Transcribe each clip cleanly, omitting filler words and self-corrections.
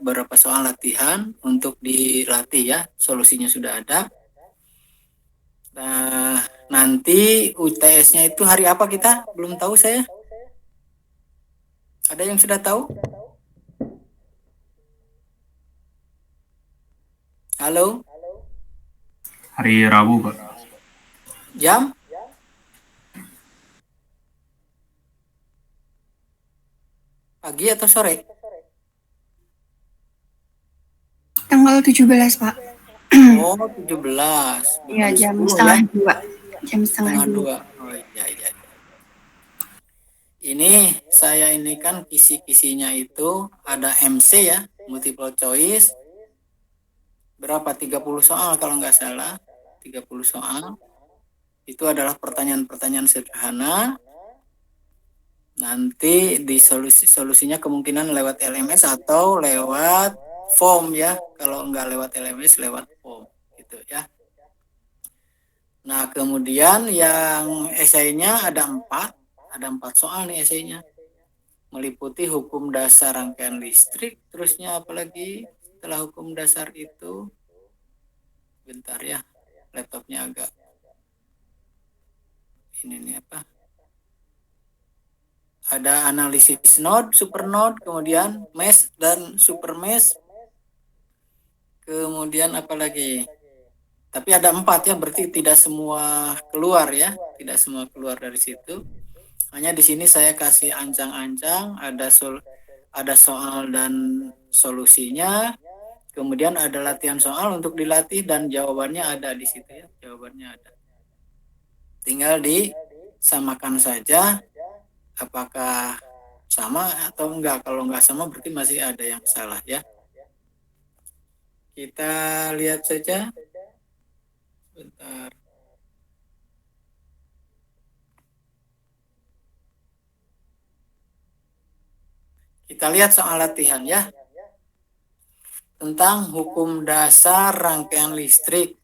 beberapa soal latihan untuk dilatih ya. Solusinya sudah ada. Nah, nanti UTS-nya itu hari apa kita? Belum tahu saya. Ada yang sudah tahu? Halo? Hari Rabu, Pak. Jam? Pagi atau sore? Tanggal 17, Pak. Oh, 17. Ya, Bukan jam 10 ya. setengah dua. Jam setengah Setengah dua. 2. Oh iya, iya. Ini saya ini kan kisi-kisinya itu ada MC ya, multiple choice. Berapa? 30 soal kalau nggak salah. 30 soal. Itu adalah pertanyaan-pertanyaan sederhana. Nanti di solusinya kemungkinan lewat LMS atau lewat form ya. Kalau nggak lewat LMS, lewat form gitu ya. Nah, kemudian yang esainya ada 4 soal nih esainya. Meliputi hukum dasar rangkaian listrik, terusnya apalagi setelah hukum dasar itu, bentar ya, laptopnya agak ini nih apa? Ada analisis node, supernode, kemudian mesh dan super mesh, kemudian apalagi? Tapi ada 4 ya, berarti tidak semua keluar ya, tidak semua keluar dari situ. Hanya di sini saya kasih ancang-ancang, ada soal dan solusinya, kemudian ada latihan soal untuk dilatih dan jawabannya ada di situ ya, jawabannya ada. Tinggal disamakan saja apakah sama atau enggak. Kalau enggak sama berarti masih ada yang salah ya. Kita lihat saja. Bentar. Kita lihat soal latihan ya. Tentang hukum dasar rangkaian listrik.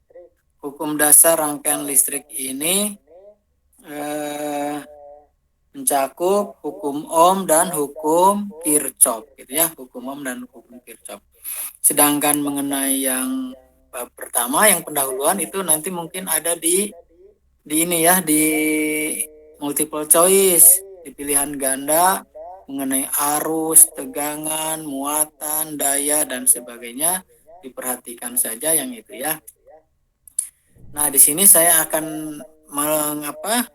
Hukum dasar rangkaian listrik ini mencakup hukum Ohm dan hukum Kirchhoff gitu ya, hukum Ohm dan hukum Kirchhoff. Sedangkan mengenai yang bab pertama yang pendahuluan itu nanti mungkin ada di ini ya, di multiple choice, di pilihan ganda mengenai arus, tegangan, muatan, daya dan sebagainya, diperhatikan saja yang itu ya. Nah, di sini saya akan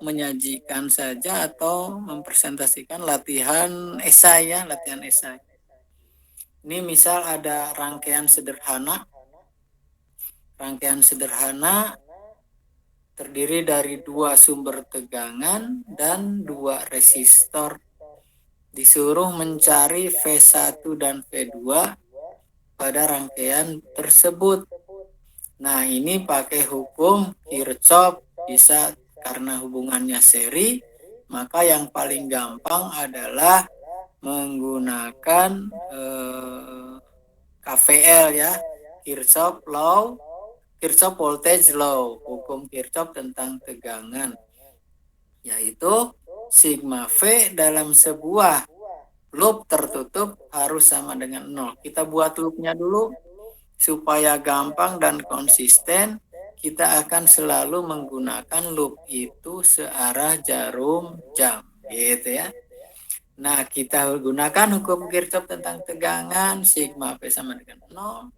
menyajikan saja atau mempresentasikan latihan esai ya, latihan esai. Ini misal ada rangkaian sederhana. Rangkaian sederhana terdiri dari 2 sumber tegangan dan 2 resistor. Disuruh mencari V1 dan V2 pada rangkaian tersebut. Nah, ini pakai hukum Kirchhoff, bisa karena hubungannya seri, maka yang paling gampang adalah menggunakan KVL ya, Kirchhoff Law, Kirchhoff Voltage Law, hukum Kirchhoff tentang tegangan, yaitu sigma V dalam sebuah loop tertutup harus sama dengan 0. Kita buat loopnya dulu supaya gampang dan konsisten. Kita akan selalu menggunakan loop itu searah jarum jam gitu ya. Nah, kita gunakan hukum Kirchhoff tentang tegangan, sigma V sama dengan 0.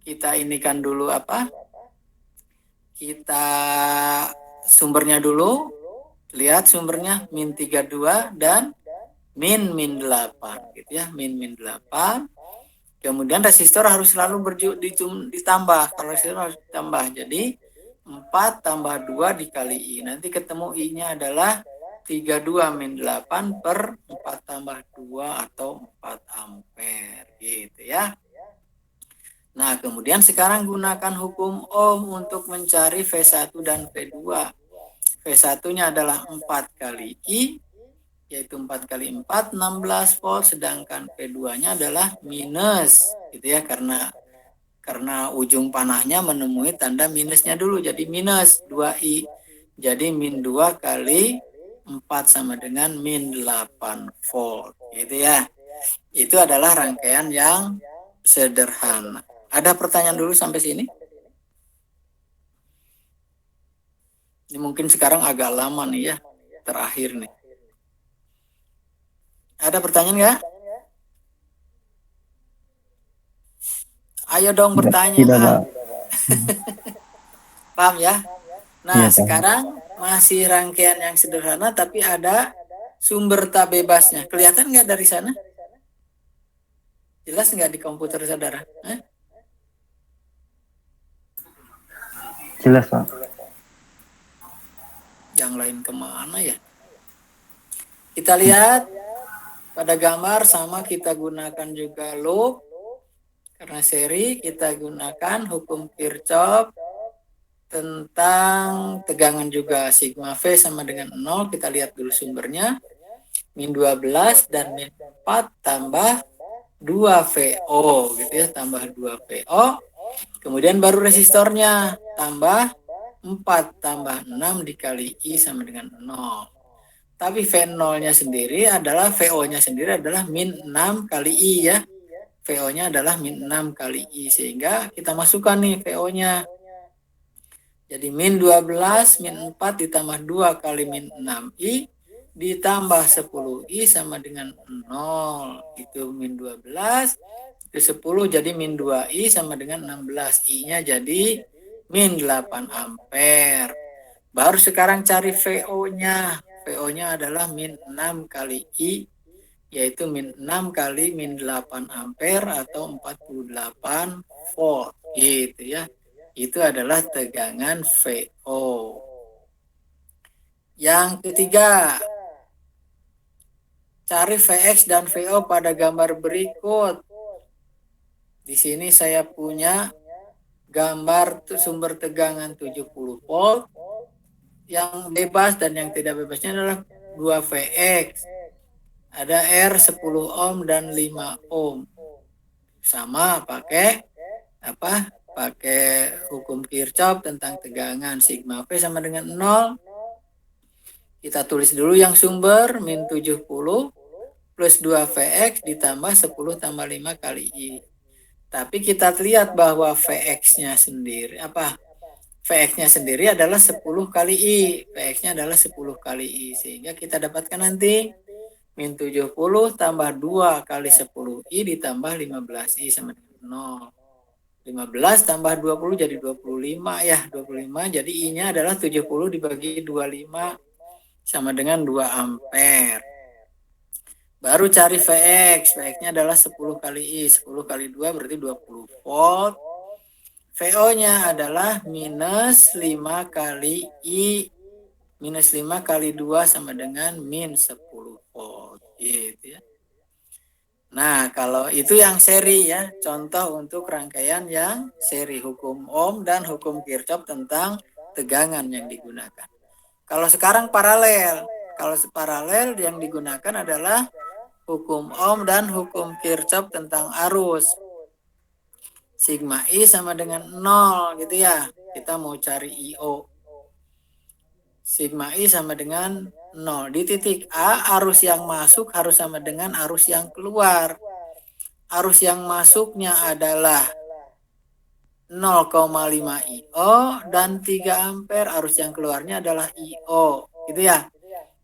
Kita inikan dulu apa? Kita sumbernya dulu. Lihat sumbernya min 32 dan min 8 gitu ya, min 8. Kemudian resistor harus selalu ditambah. Kalau resistor harus ditambah. Jadi 4 tambah 2 dikali I. Nanti ketemu I-nya adalah 32 min 8 per 4 tambah 2 atau 4 ampere gitu ya. Nah, kemudian sekarang gunakan hukum Ohm untuk mencari V1 dan V2. V1-nya adalah 4 kali I, yaitu 4 kali 4, 16 volt, sedangkan V2-nya adalah minus, gitu ya, karena ujung panahnya menemui tanda minusnya dulu, jadi minus 2I. Jadi min 2 kali 4 sama dengan min 8 volt, gitu ya. Itu adalah rangkaian yang sederhana. Ada pertanyaan dulu sampai sini? Ini mungkin sekarang agak lama nih ya, terakhir nih. Ada pertanyaan nggak? Ayo dong bertanya. Tidak, Pak. Paham ya? Nah, Iya, Pak. sekarang masih rangkaian yang sederhana tapi ada sumber tak bebasnya. Kelihatan nggak dari sana? Jelas nggak di komputer saudara? Jelas, Pak. Yang lain kemana ya? Kita lihat pada gambar sama kita gunakan juga loop. Karena seri kita gunakan hukum Kirchhoff tentang tegangan juga. Sigma V sama dengan 0. Kita lihat dulu sumbernya. Min 12 dan min 4 tambah 2 VO gitu ya. Tambah 2 VO. Kemudian baru resistornya. Tambah 4 tambah 6 dikali I sama dengan 0. Tapi V0-nya sendiri adalah, VO-nya sendiri adalah min 6 kali I ya. VO-nya adalah min 6 kali I. Sehingga kita masukkan nih VO-nya. Jadi min 12, min 4 ditambah 2 kali min 6I ditambah 10I sama dengan 0. Itu min 12. Itu 10 jadi min 2I sama dengan 16. I-nya jadi min 8 ampere. Baru sekarang cari VO-nya. VO-nya adalah min 6 kali I, yaitu min 6 kali min 8 ampere atau 48 volt gitu ya. Itu adalah tegangan VO. Yang ketiga, cari Vx dan VO pada gambar berikut. Di sini saya punya gambar sumber tegangan 70 volt. Yang bebas dan yang tidak bebasnya adalah 2 Vx. Ada R 10 ohm dan 5 ohm. Sama pakai apa? Pakai hukum Kirchhoff tentang tegangan. Sigma V sama dengan 0. Kita tulis dulu yang sumber min 70 plus 2 Vx ditambah 10 tambah 5 kali I. Tapi kita lihat bahwa Vx-nya sendiri Vx-nya sendiri adalah 10 kali I. Vx-nya adalah 10 kali I. Sehingga kita dapatkan nanti min 70 tambah 2 kali 10 I ditambah 15 I sama dengan 0. 15 tambah 20 jadi 25 ya. 25 jadi I-nya adalah 70 dibagi 25 sama dengan 2 ampere. Baru cari Vx. Vx-nya adalah 10 kali I. 10 kali 2 berarti 20 volt. VO-nya adalah minus 5 kali I. Minus 5 kali 2 sama dengan min 10 volt. Gitu ya. Nah, kalau itu yang seri ya. Contoh untuk rangkaian yang seri. Hukum Ohm dan hukum Kirchhoff tentang tegangan yang digunakan. Kalau sekarang paralel. Kalau paralel yang digunakan adalah hukum Ohm dan hukum Kirchhoff tentang arus. Sigma I sama dengan 0 gitu ya. Kita mau cari IO. Sigma I sama dengan 0. Di titik A, arus yang masuk harus sama dengan arus yang keluar. Arus yang masuknya adalah 0,5 IO dan 3 ampere. Arus yang keluarnya adalah IO. Gitu ya.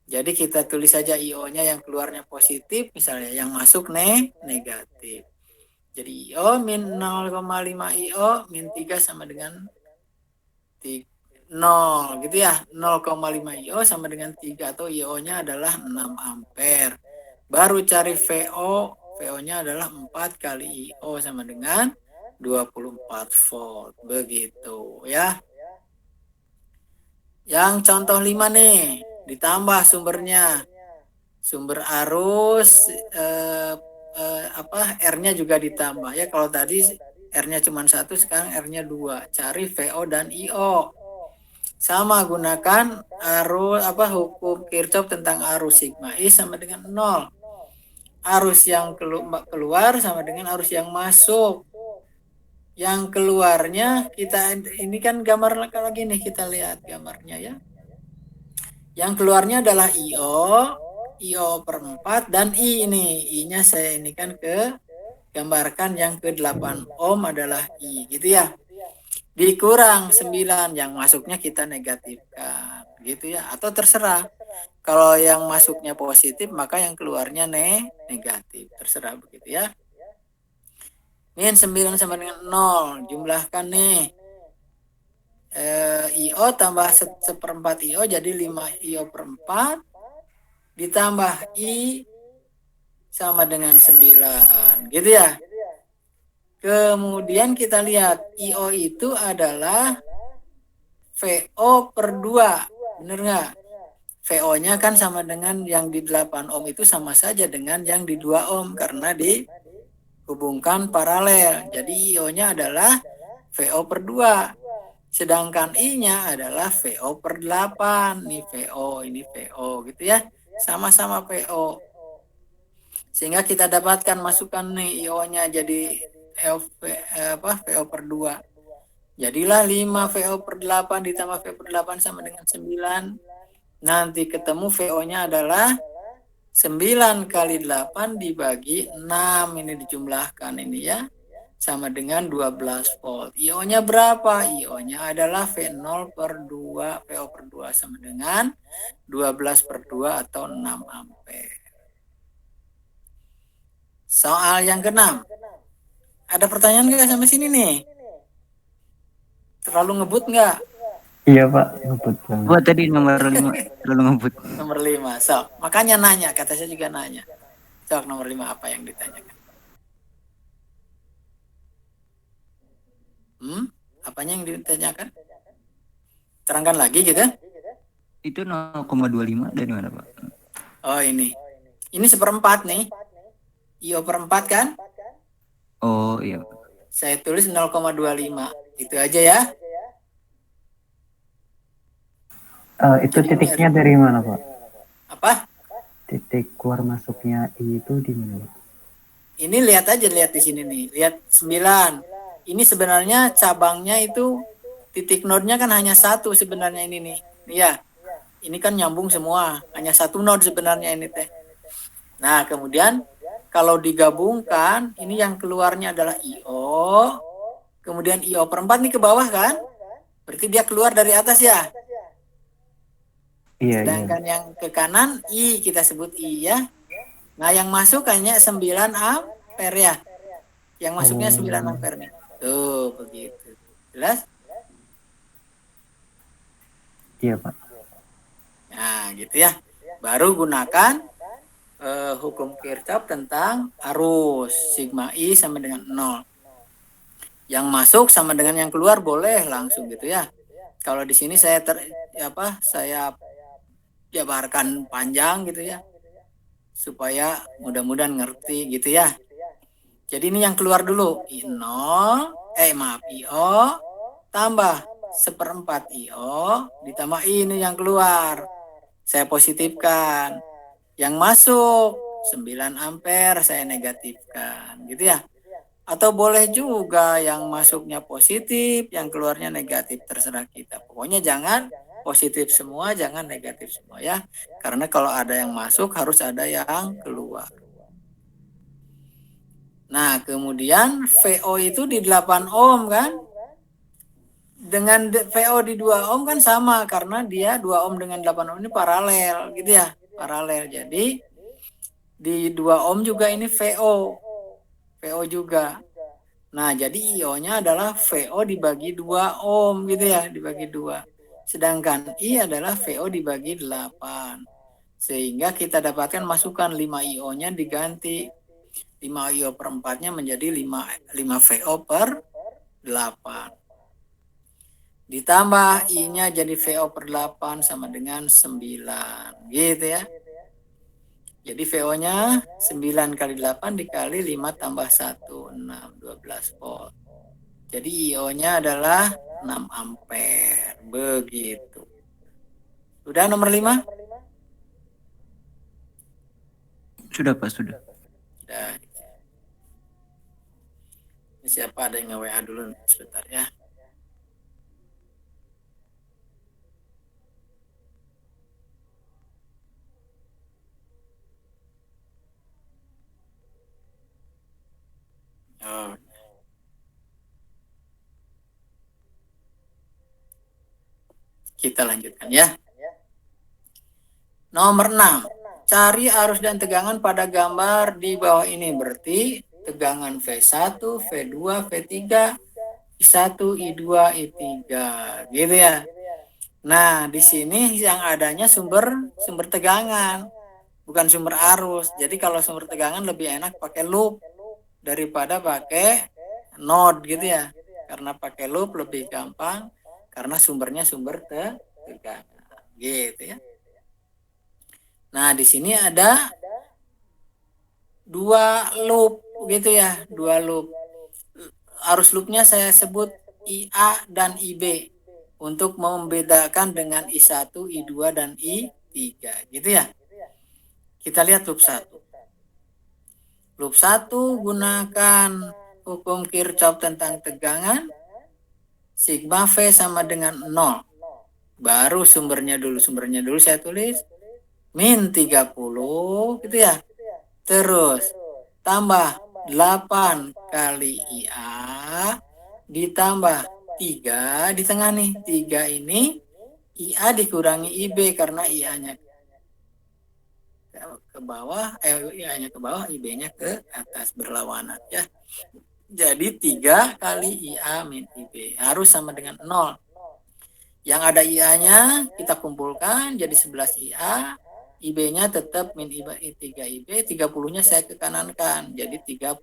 Jadi kita tulis saja IO-nya yang keluarnya positif. Misalnya yang masuk negatif. Jadi IO min 0,5 IO min 3 sama dengan 0 gitu ya. 0,5 IO sama dengan 3 atau IO-nya adalah 6 ampere. Baru cari VO. VO-nya adalah 4 kali IO sama dengan 24 volt. Begitu ya. Yang contoh 5 nih. Ditambah sumbernya. Sumber arus R-nya juga ditambah ya. Kalau tadi R-nya cuma 1, sekarang R-nya 2. Cari VO dan IO. Sama gunakan arus hukum Kirchhoff tentang arus sigma I sama dengan 0. Arus yang keluar sama dengan arus yang masuk. Yang keluarnya kita ini kan gambar lagi nih, kita lihat gambarnya ya. Yang keluarnya adalah IO per 4 dan I ini. I-nya saya ini kan ke gambarkan yang ke 8 ohm adalah I gitu ya. Dikurang 9 yang masuknya kita negatifkan gitu ya, atau terserah. Kalau yang masuknya positif maka yang keluarnya negatif, terserah begitu ya. Min 9 sama dengan 0, jumlahkan nih. IO tambah seperempat IO jadi 5 IO per 4 ditambah I sama dengan 9 gitu ya. Kemudian kita lihat IO itu adalah VO per 2, bener nggak? VO-nya kan sama dengan yang di 8 ohm itu sama saja dengan yang di 2 ohm karena dihubungkan paralel. Jadi IO-nya adalah VO per 2. Sedangkan I-nya adalah VO per 8. Ini VO, ini VO gitu ya. Sama-sama VO. Sehingga kita dapatkan masukan nih IO-nya jadi VO per 2. Jadilah 5 VO per 8 ditambah VO per 8 sama dengan 9. Nanti ketemu VO-nya adalah 9 kali 8 dibagi 6. Ini dijumlahkan ini ya. Sama dengan 12 volt. IO-nya berapa? IO-nya adalah V0 per 2. VO per 2 sama dengan 12 per 2 atau 6 ampere. Soal yang ke-6. Ada pertanyaan nggak sampai sini nih? Terlalu ngebut nggak? Iya Pak, ngebut banget. Buat tadi nomor 5 terlalu ngebut. Nomor 5. So, makanya nanya, kata saya juga nanya. So, nomor 5 apa yang ditanyakan? Apanya yang ditanyakan? Terangkan lagi gitu. Itu 0,25 dari mana Pak? Oh ini. Ini seperempat nih. IO per 4 kan? Oh iya. Saya tulis 0,25. Itu aja ya. Itu titiknya dari mana Pak? Apa? Titik keluar masuknya I itu di mana Pak? Ini lihat di sini nih. Lihat 9. Ini sebenarnya cabangnya itu titik node-nya kan hanya satu sebenarnya ini nih. Iya. Ini kan nyambung semua. Hanya satu node sebenarnya ini teh. Nah, kemudian kalau digabungkan, ini yang keluarnya adalah IO. Kemudian IO per 4 nih ke bawah kan? Berarti dia keluar dari atas ya. Iya, Sedangkan yang ke kanan I kita sebut I ya. Nah, yang masuk hanya 9 ampere ya. Yang masuknya 9 ampere nih. Tuh, begitu. Jelas? Iya, Pak. Nah, gitu ya. Baru gunakan hukum Kirchhoff tentang arus. Sigma I sama dengan 0. Yang masuk sama dengan yang keluar boleh langsung gitu ya. Kalau di sini saya saya jabarkan panjang gitu ya. Supaya mudah-mudahan ngerti gitu ya. Jadi ini yang keluar dulu. IO tambah seperempat IO ditambah ini yang keluar. Saya positifkan. Yang masuk 9 ampere saya negatifkan gitu ya. Atau boleh juga yang masuknya positif, yang keluarnya negatif, terserah kita. Pokoknya jangan positif semua, jangan negatif semua ya. Karena kalau ada yang masuk harus ada yang keluar. Nah, kemudian VO itu di 8 ohm kan? Dengan VO di 2 ohm kan sama karena dia 2 ohm dengan 8 ohm ini paralel gitu ya. Paralel. Jadi di 2 ohm juga ini VO juga. Nah, jadi IO-nya adalah VO dibagi 2 ohm gitu ya, dibagi 2. Sedangkan I adalah VO dibagi 8. Sehingga kita dapatkan masukan 5 IO-nya diganti 5 IO per 4-nya menjadi 5 VO per 8. Ditambah I-nya jadi VO per 8 sama dengan 9. Gitu ya. Jadi VO-nya 9 kali 8 dikali 5 tambah 1, 6, 12 volt. Jadi IO-nya adalah 6 ampere. Begitu. Sudah nomor 5? Sudah Pak, sudah. Sudah. Ini siapa ada yang nge-WA dulu sebentar ya. Kita lanjutkan ya. Nomor 6. Cari arus dan tegangan pada gambar di bawah ini. Berarti tegangan V1, V2, V3, I1, I2, I3. Gitu ya. Nah, di sini yang adanya sumber tegangan, bukan sumber arus. Jadi kalau sumber tegangan lebih enak pakai loop daripada pakai node gitu ya. Karena pakai loop lebih gampang karena sumbernya sumber tegangan. Gitu ya. Nah, di sini ada 2 loop gitu ya, 2 loop. Arus loopnya saya sebut IA dan IB untuk membedakan dengan I1, I2 dan I3 gitu ya. Kita lihat loop 1. Loop 1 gunakan hukum Kirchhoff tentang tegangan. Sigma V sama dengan 0. Baru sumbernya dulu saya tulis min 30 gitu ya. Terus tambah 8 kali IA ditambah 3 di tengah nih. 3 ini IA dikurangi IB karena IA-nya ke bawah, IA-nya ke bawah, IB-nya ke atas berlawanan ya. Jadi 3 kali IA min IB harus sama dengan 0. Yang ada IA-nya kita kumpulkan jadi 11 IA. IB-nya tetap min IB 3 IB, 30-nya saya kekanankan jadi 30.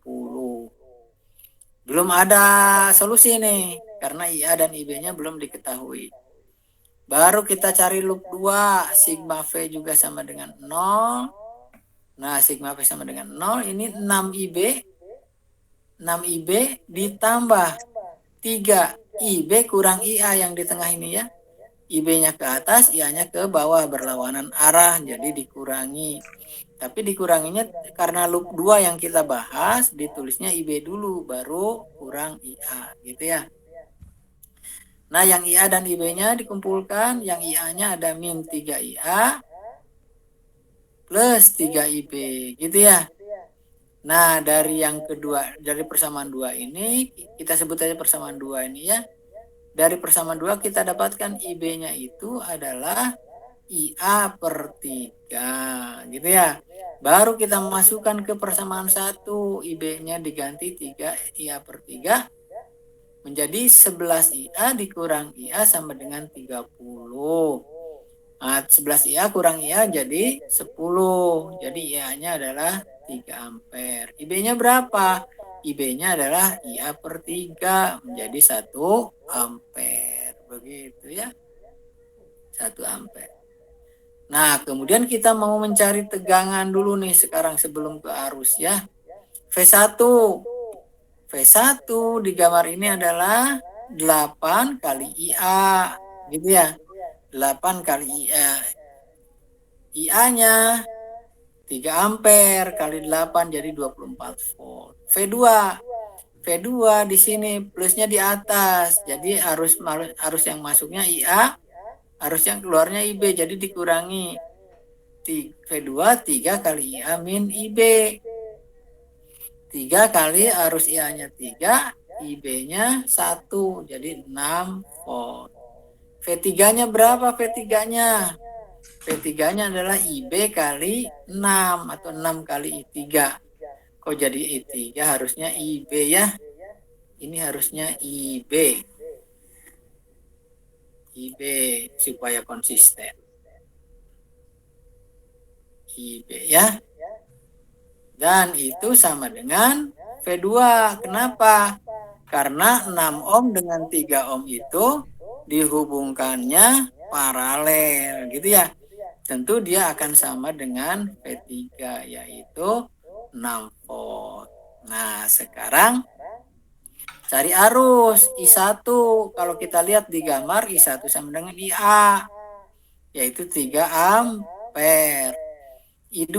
Belum ada solusi nih karena IA dan IB-nya belum diketahui. Baru kita cari loop 2, sigma V juga sama dengan 0. Nah, sigma V sama dengan 0, ini 6 IB. 6 IB ditambah 3 IB kurang IA yang di tengah ini ya. IB-nya ke atas, IA-nya ke bawah berlawanan arah, jadi dikurangi. Tapi dikuranginya karena loop 2 yang kita bahas, ditulisnya IB dulu, baru kurang IA, gitu ya. Nah, yang IA dan IB-nya dikumpulkan, yang IA-nya ada min 3 IA plus 3 IB, gitu ya. Nah, dari yang kedua, dari persamaan 2 ini, kita sebut aja persamaan 2 ini ya. Dari persamaan 2 kita dapatkan IB-nya itu adalah IA per 3 gitu ya. Baru kita masukkan ke persamaan 1, IB-nya diganti 3 IA per 3 menjadi 11 IA dikurang IA sama dengan 30. Nah, 11 IA kurang IA jadi 10. Jadi IA-nya adalah 3 ampere. IB-nya berapa? IB-nya adalah IA per 3 menjadi 1 ampere. Begitu ya. 1 ampere. Nah, kemudian kita mau mencari tegangan dulu nih sekarang sebelum ke arus ya. V1. V1 di gambar ini adalah 8 kali IA. Gitu ya. 8 kali IA. IA-nya 3 ampere kali 8 jadi 24 volt. V2 di sini plusnya di atas. Jadi arus yang masuknya IA, arus yang keluarnya IB. Jadi dikurangi V2 3 kali IA min IB. 3 kali arus IA-nya 3, IB-nya 1. Jadi 6 volt. V3-nya berapa V3-nya? V3-nya adalah IB kali 6 atau 6 kali I3. Kok jadi I3? Harusnya IB ya. Ini harusnya IB. IB supaya konsisten. IB ya. Dan itu sama dengan V2. Kenapa? Karena 6 ohm dengan 3 ohm itu dihubungkannya paralel gitu ya. Tentu dia akan sama dengan V3 yaitu 6 volt. Nah, sekarang cari arus I1. Kalau kita lihat di gambar I1 sama dengan IA yaitu 3 ampere. I2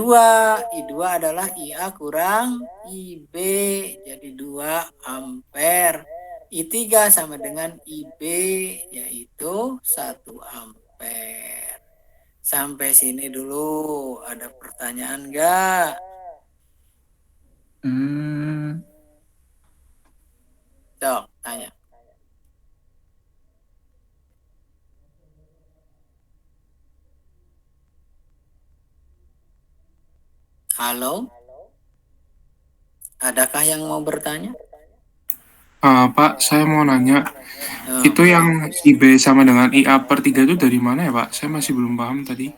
adalah IA kurang IB jadi 2 ampere. I3 sama dengan IB yaitu 1 ampere. Sampai sini dulu. Ada pertanyaan enggak? Sok, tanya. Halo? Adakah yang mau bertanya? Pak, saya mau nanya, itu Boleh. yang IB sama dengan IA per 3 itu dari mana ya, Pak? Saya masih belum paham tadi.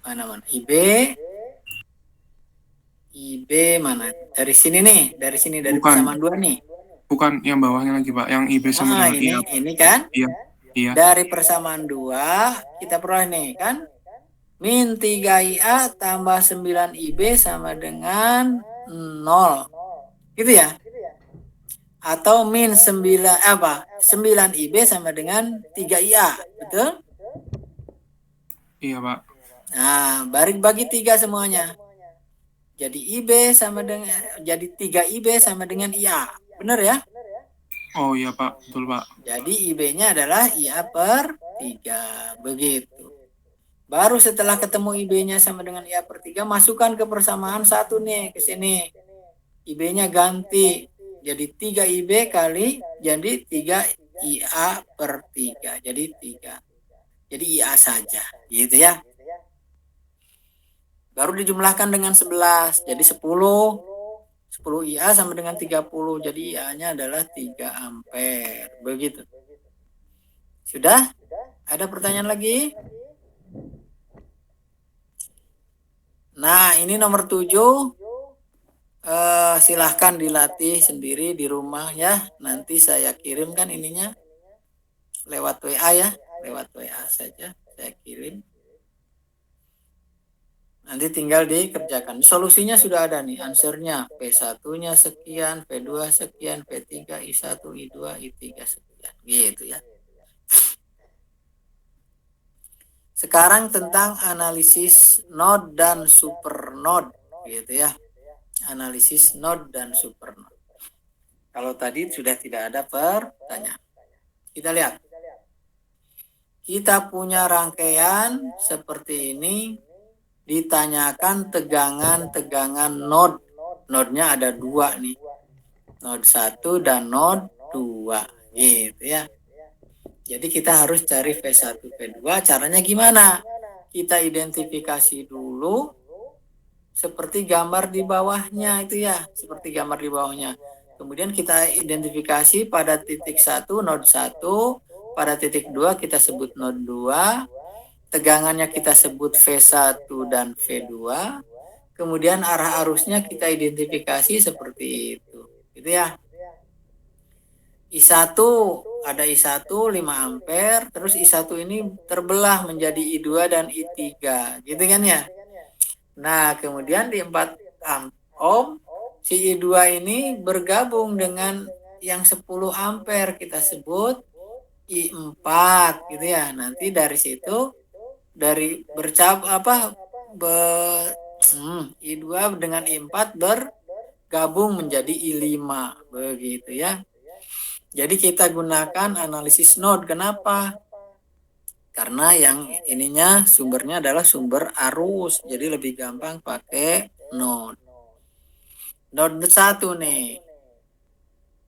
Mana? IB mana? Dari sini nih, dari Bukan, persamaan 2 nih. bukan yang bawahnya lagi, Pak. Yang IB sama dengan IA. Ini kan? Iya, iya. Dari persamaan 2, kita peroleh nih kan? Min 3IA tambah 9 IB sama dengan 0. Gitu ya? Atau min 9 IB sama dengan 3IA. Betul? Iya, Pak. Nah, bagi 3 semuanya. Jadi IB sama dengan jadi 3 IB sama dengan IA. Benar ya? Oh iya, Pak. Betul, Pak. Jadi IB-nya adalah IA per 3. Begitu. Baru setelah ketemu IB-nya sama dengan IA per 3, masukkan ke persamaan 1 nih ke sini. IB-nya ganti. Jadi 3 IB kali jadi 3 IA per 3. Jadi 3. Jadi IA saja. Gitu ya. Baru dijumlahkan dengan 11. Jadi 10. 10 IA sama dengan 30. Jadi IA-nya adalah 3 ampere. Begitu. Sudah? Ada pertanyaan lagi? Nah, ini nomor 7. Silahkan dilatih sendiri di rumah ya. Nanti saya kirimkan ininya lewat WA ya. Lewat WA saja saya kirim. Nanti tinggal dikerjakan. Solusinya sudah ada nih, answernya. P1-nya sekian, P2 sekian, P3, I1, I2, I3 sekian. Gitu ya. Sekarang tentang analisis node dan supernode. Gitu ya. Analisis node dan supernode. Kalau tadi sudah tidak ada pertanyaan. Kita lihat. Kita punya rangkaian seperti ini. Ditanyakan tegangan node. Node-nya ada 2 nih. Node 1 dan node 2. Gitu ya. Jadi kita harus cari V1, V2. Caranya gimana? Kita identifikasi dulu seperti gambar di bawahnya itu ya. Seperti gambar di bawahnya. Kemudian kita identifikasi pada titik 1, node 1. Pada titik 2 kita sebut node 2. Tegangannya kita sebut V1 dan V2. Kemudian arah arusnya kita identifikasi seperti itu. Gitu ya. I1 ada I1 5 ampere, terus I1 ini terbelah menjadi I2 dan I3. Gitu kan ya. Nah, kemudian di 4 ohm si I2 ini bergabung dengan yang 10 ampere kita sebut I4 gitu ya. Nanti dari situ dari I2 dengan I4 bergabung menjadi I5 begitu ya. Jadi kita gunakan analisis node. Kenapa? Karena yang ininya sumbernya adalah sumber arus. Jadi lebih gampang pakai node. Node 1 nih.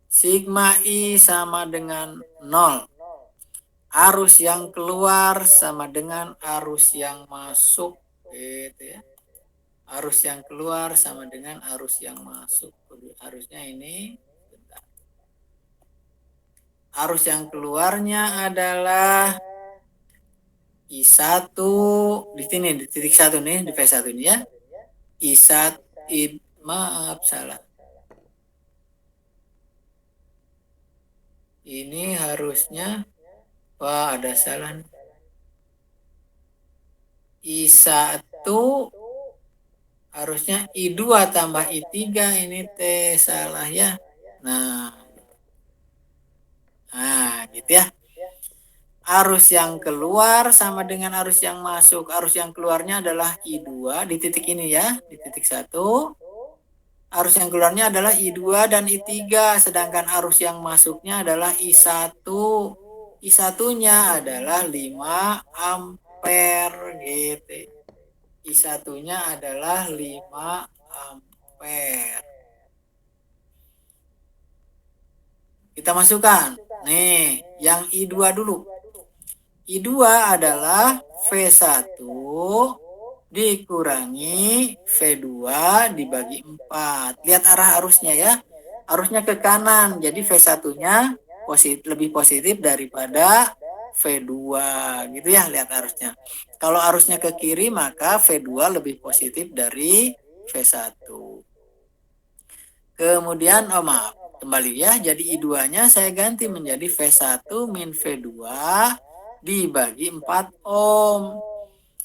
Sigma I sama dengan 0. Arus yang keluar sama dengan arus yang masuk gitu ya. Arus yang keluar sama dengan arus yang masuk. Arusnya ini bentar. Arus yang keluarnya adalah I1 di sini di titik 1 nih, di V1 ini ya. I1 maaf salah. Ini harusnya ada salah nih. I1 harusnya I2 tambah I3 ini salah ya. Nah, gitu ya. Arus yang keluar sama dengan arus yang masuk. Arus yang keluarnya adalah I2 di titik ini ya, di titik 1. Arus yang keluarnya adalah I2 dan I3, sedangkan arus yang masuknya adalah I1. I1-nya adalah 5 ampere gitu. I1-nya adalah 5 ampere. Kita masukkan. Nih, yang I2 dulu. I2 adalah V1 dikurangi V2 dibagi 4. Lihat arah arusnya ya. Arusnya ke kanan, jadi V1-nya lebih positif daripada V2 gitu ya, lihat arusnya. Kalau arusnya ke kiri maka V2 lebih positif dari V1. Kemudian, maaf, kembali ya, jadi I2-nya saya ganti menjadi V1 min V2 dibagi 4 ohm.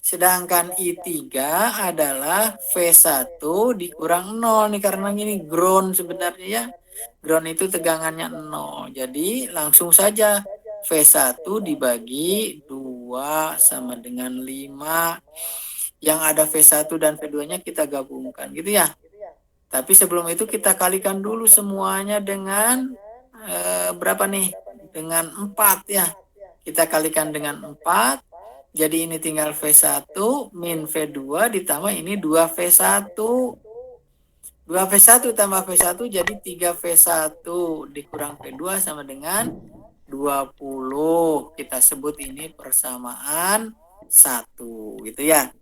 Sedangkan I3 adalah V1 dikurang 0 nih, karena ini ground sebenarnya ya. Ground itu tegangannya 0. Jadi langsung saja V1 dibagi 2 sama dengan 5. Yang ada V1 dan V2-nya kita gabungkan gitu ya. Tapi sebelum itu kita kalikan dulu semuanya dengan berapa nih? Dengan 4 ya. Kita kalikan dengan 4. Jadi ini tinggal V1 min V2 ditambah ini 2V1. 2V1 tambah V1 jadi 3V1 dikurang V2 sama dengan 20. Kita sebut ini persamaan 1 gitu ya.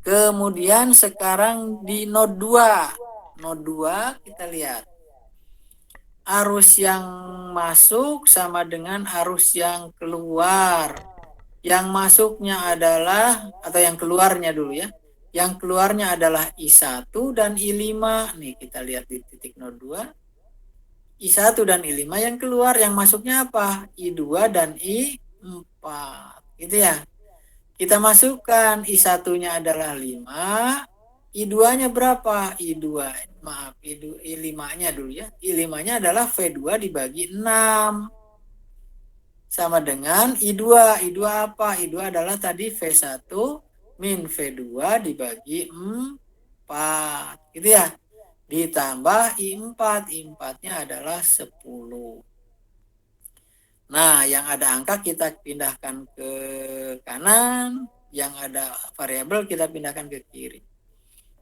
Kemudian sekarang di node 2. Node 2 kita lihat. Arus yang masuk sama dengan arus yang keluar. Yang masuknya adalah, atau yang keluarnya dulu ya. Yang keluarnya adalah I1 dan I5. Nih kita lihat di titik node 2. I1 dan I5 yang keluar, yang masuknya apa? I2 dan I4. Gitu ya. Kita masukkan I1-nya adalah 5, I2-nya berapa? I5-nya dulu ya. I5-nya adalah V2 dibagi 6. Sama dengan I2. I2 apa? I2 adalah tadi V1 min V2 dibagi 4. Gitu ya. Ditambah I4. I4-nya adalah 10. Nah, yang ada angka kita pindahkan ke kanan, yang ada variabel kita pindahkan ke kiri.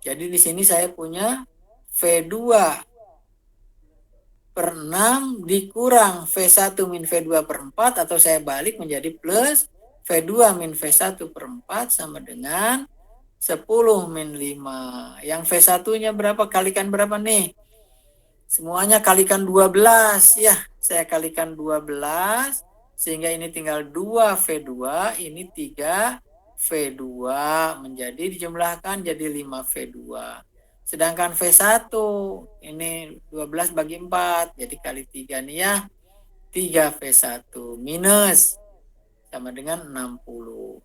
Jadi di sini saya punya V2 per 6 dikurang V1 min V2 per 4, atau saya balik menjadi plus V2 min V1 per 4 sama dengan 10 min 5. Yang V1-nya berapa? Kalikan berapa nih? Semuanya kalikan 12 ya. Saya kalikan 12 sehingga ini tinggal 2V2, ini 3V2 menjadi dijumlahkan jadi 5V2. Sedangkan V1 ini 12 bagi 4 jadi kali 3 nih ya. 3V1 minus sama dengan 60.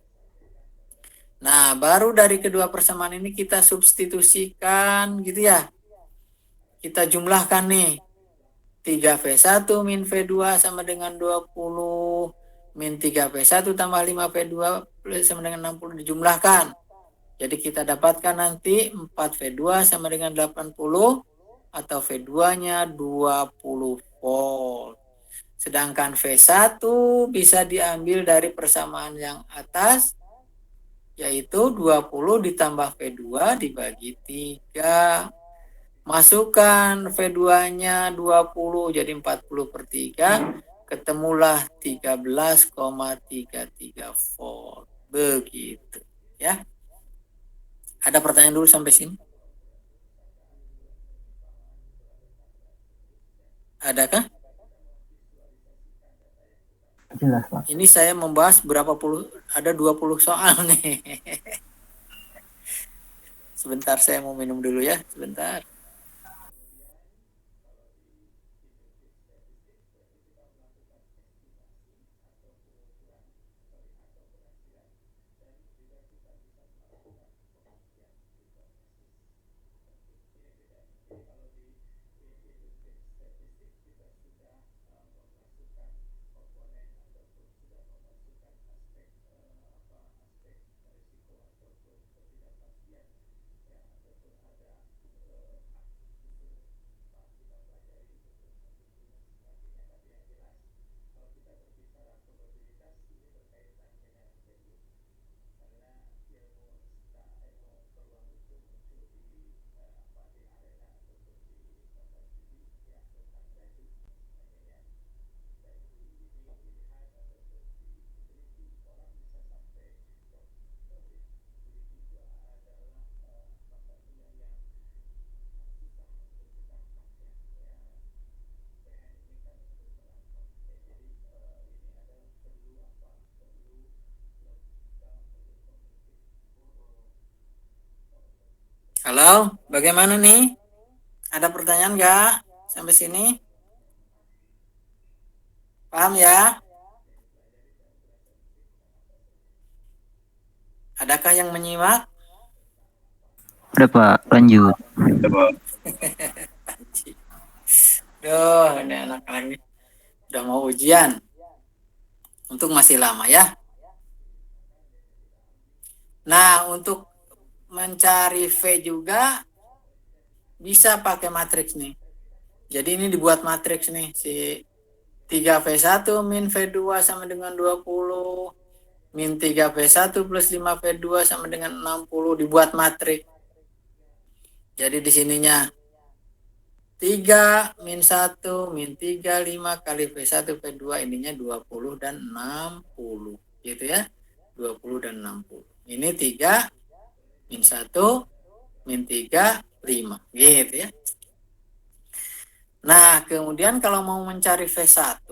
Nah, baru dari kedua persamaan ini kita substitusikan gitu ya. Kita jumlahkan nih. 3V1 min V2 sama dengan 20. Min 3V1 tambah 5V2 plus sama dengan 60 dijumlahkan. Jadi kita dapatkan nanti 4V2 sama dengan 80 atau V2-nya 20 volt. Sedangkan V1 bisa diambil dari persamaan yang atas, yaitu 20 ditambah V2 dibagi 3. Masukkan V2-nya 20 jadi 40 per 3. Ketemulah 13,33 volt. Begitu ya. Ada pertanyaan dulu sampai sini? Adakah? Jelas, Pak. Ini saya membahas berapa puluh, ada 20 soal nih. Sebentar saya mau minum dulu ya, sebentar. Halo, bagaimana nih? Ada pertanyaan nggak sampai sini? Paham ya? Adakah yang menyimak? Udah Pak, lanjut. Duh, ini anak-anak ini udah mau ujian. Untuk masih lama ya. Nah, untuk mencari V juga bisa pakai matriks nih. Jadi ini dibuat matriks nih, si 3V1 min V2 sama dengan 20, min 3V1 plus 5V2 sama dengan 60, dibuat matriks. Jadi di sininya 3 min 1 min 3 5 kali V1 V2 ininya 20 dan 60 gitu ya. 20 dan 60. Ini 3 min 1 min 3 5 gitu ya. Nah, kemudian kalau mau mencari V1,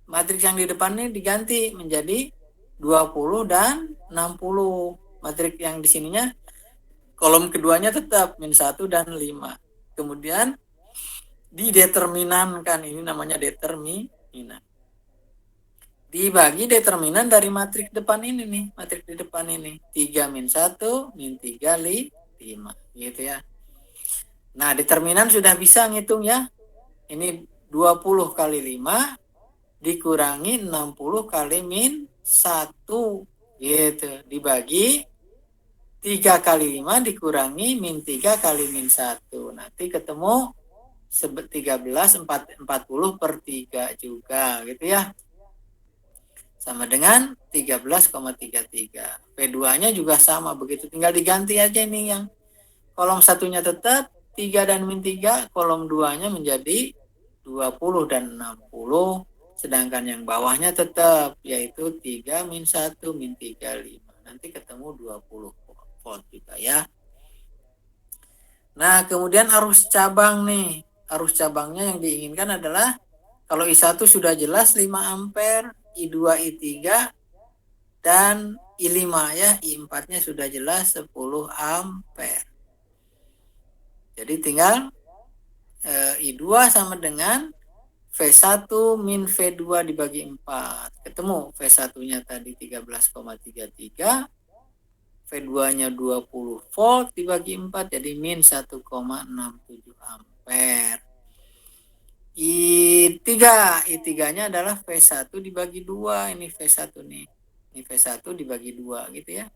matriks yang di depan ini diganti menjadi 20 dan 60. Matriks yang di sininya kolom keduanya tetap min 1 dan 5. Kemudian dideterminankan, ini namanya determinan. Dibagi determinan dari matriks depan ini nih, matriks di depan ini. 3 min 1 min 3 5 gitu ya. Nah, determinan sudah bisa ngitung ya. Ini 20 kali 5 dikurangi 60 kali min 1 gitu. Dibagi 3 kali 5 dikurangi min 3 kali min 1. Nanti ketemu 13 40 per 3 juga gitu ya. Sama dengan 13,33. P2-nya juga sama begitu. Tinggal diganti aja nih yang kolom satunya tetap 3 dan min 3, kolom 2-nya menjadi 20 dan 60, sedangkan yang bawahnya tetap yaitu 3 min 1 min 3 5. Nanti ketemu 20 volt juga ya. Nah, kemudian arus cabang nih. Arus cabangnya yang diinginkan adalah kalau I1 sudah jelas 5 ampere, I2 I3 dan I5 ya, I4-nya sudah jelas 10 ampere. Jadi tinggal I2 sama dengan V1 min V2 dibagi 4. Ketemu V1-nya tadi 13,33, V2-nya 20 volt dibagi 4 jadi min 1,67 ampere. I3-nya adalah V1 dibagi 2, ini V1 nih. Ini V1 dibagi 2 gitu ya.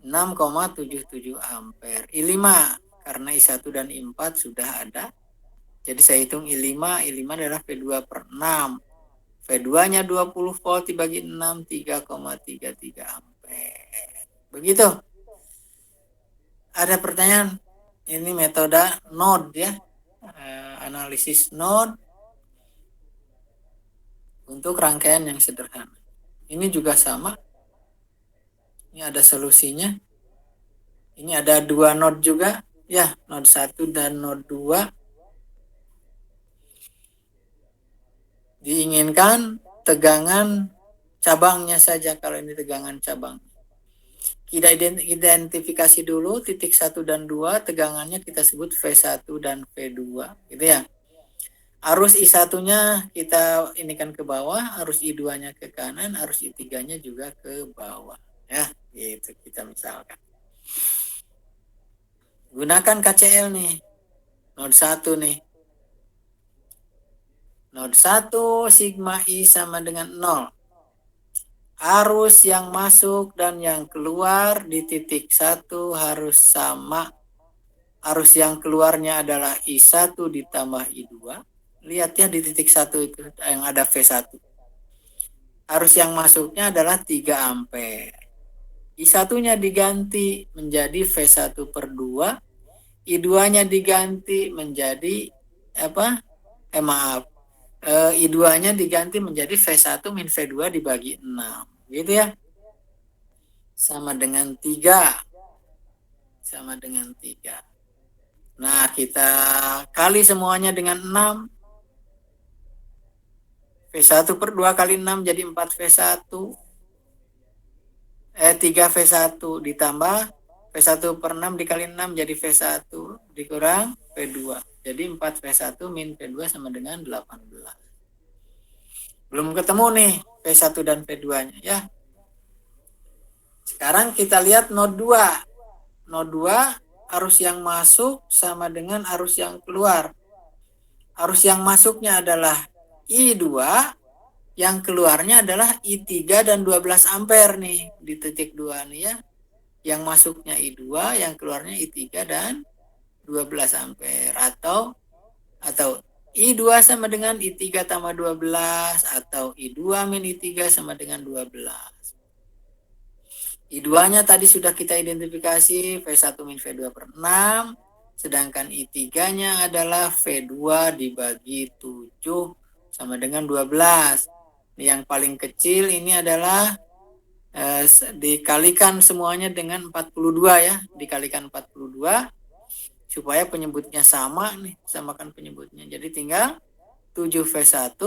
6,77 ampere. I5 karena I1 dan I4 sudah ada. Jadi saya hitung I5 adalah V2 per 6. V2-nya 20 volt dibagi 6, 3,33 ampere. Begitu. Ada pertanyaan? Ini metode node ya. Analisis node untuk rangkaian yang sederhana. Ini juga sama. Ini ada solusinya. Ini ada 2 node juga. Ya, node 1 dan node 2. Diinginkan tegangan cabangnya saja kalau ini tegangan cabang. Kita identifikasi dulu titik 1 dan 2, tegangannya kita sebut V1 dan V2 gitu ya. Arus I1-nya kita inikan ke bawah, arus I2-nya ke kanan, arus I3-nya juga ke bawah ya, gitu kita misalkan. Gunakan KCL nih. Node 1 nih. Node 1 sigma I sama dengan 0. Arus yang masuk dan yang keluar di titik 1 harus sama. Arus yang keluarnya adalah I1 ditambah I2. Lihat ya di titik 1 itu yang ada V1. Arus yang masuknya adalah 3 ampere. I1-nya diganti menjadi V1 per 2. I2-nya diganti menjadi I2-nya diganti menjadi V1 min V2 dibagi 6. Gitu ya. Sama dengan 3. Sama dengan 3. Nah, kita kali semuanya dengan 6. V1 per 2 kali 6 jadi 4 V1. 3V1 ditambah V1 per 6 dikali 6 jadi V1 dikurang V2. Jadi 4V1 min V2 sama dengan 18. Belum ketemu nih V1 dan V2-nya ya. Sekarang kita lihat node 2. Node 2 arus yang masuk sama dengan arus yang keluar. Arus yang masuknya adalah I2, yang keluarnya adalah I3 dan 12 ampere nih di titik 2 nih ya. Yang masuknya I2, yang keluarnya I3 dan 12 ampere atau I2 sama dengan I3 tambah 12 atau I2 min I3 sama dengan 12. I2-nya tadi sudah kita identifikasi V1 min V2 per 6, sedangkan I3-nya adalah V2 dibagi 7 sama dengan 12. Yang paling kecil ini adalah dikalikan semuanya dengan 42 ya, dikalikan 42 supaya penyebutnya sama nih, samakan penyebutnya. Jadi tinggal 7V1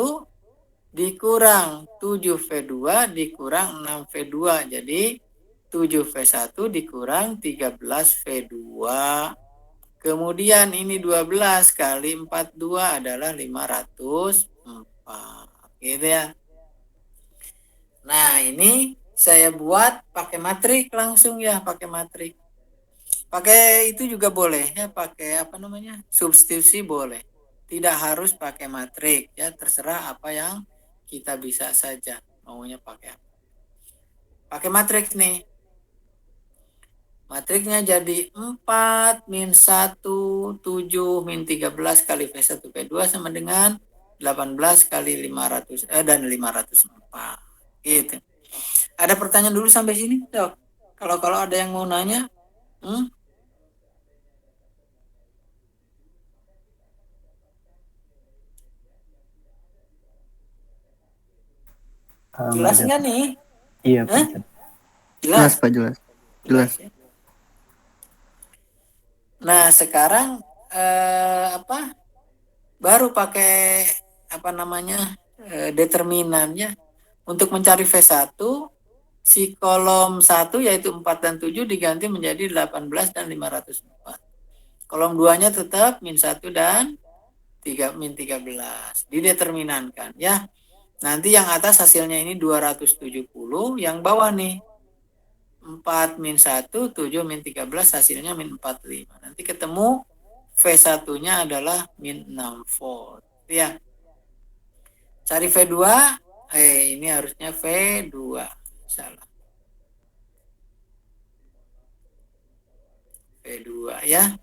dikurang 7V2 dikurang 6V2. Jadi 7V1 dikurang 13V2. Kemudian ini 12 kali 42 adalah 504. Gitu ya. Nah, ini saya buat pakai matrik langsung ya, pakai matrik. Pakai itu juga boleh ya, pakai substitusi boleh. Tidak harus pakai matrik ya, terserah apa yang kita bisa saja maunya pakai apa. Pakai matrik nih. Matriknya jadi 4 min 1 7 min 13 kali V1 V2 sama dengan 18 kali 500 dan 504. Gitu. Ada pertanyaan dulu sampai sini, Dok? Kalau ada yang mau nanya, jelas nggak nih? Iya, Pak. Jelas, Pak, jelas. Ya? Nah, sekarang baru pakai determinannya. Untuk mencari V1, si kolom 1 yaitu 4 dan 7 diganti menjadi 18 dan 504. Kolom 2-nya tetap min 1 dan min 13. Dideterminankan ya. Nanti yang atas hasilnya ini 270, yang bawah nih 4 min 1, 7 min 13, hasilnya min 45. Nanti ketemu V1-nya adalah min 6 volt. Ya. Cari V2, ini harusnya V2. Salah. V2 ya.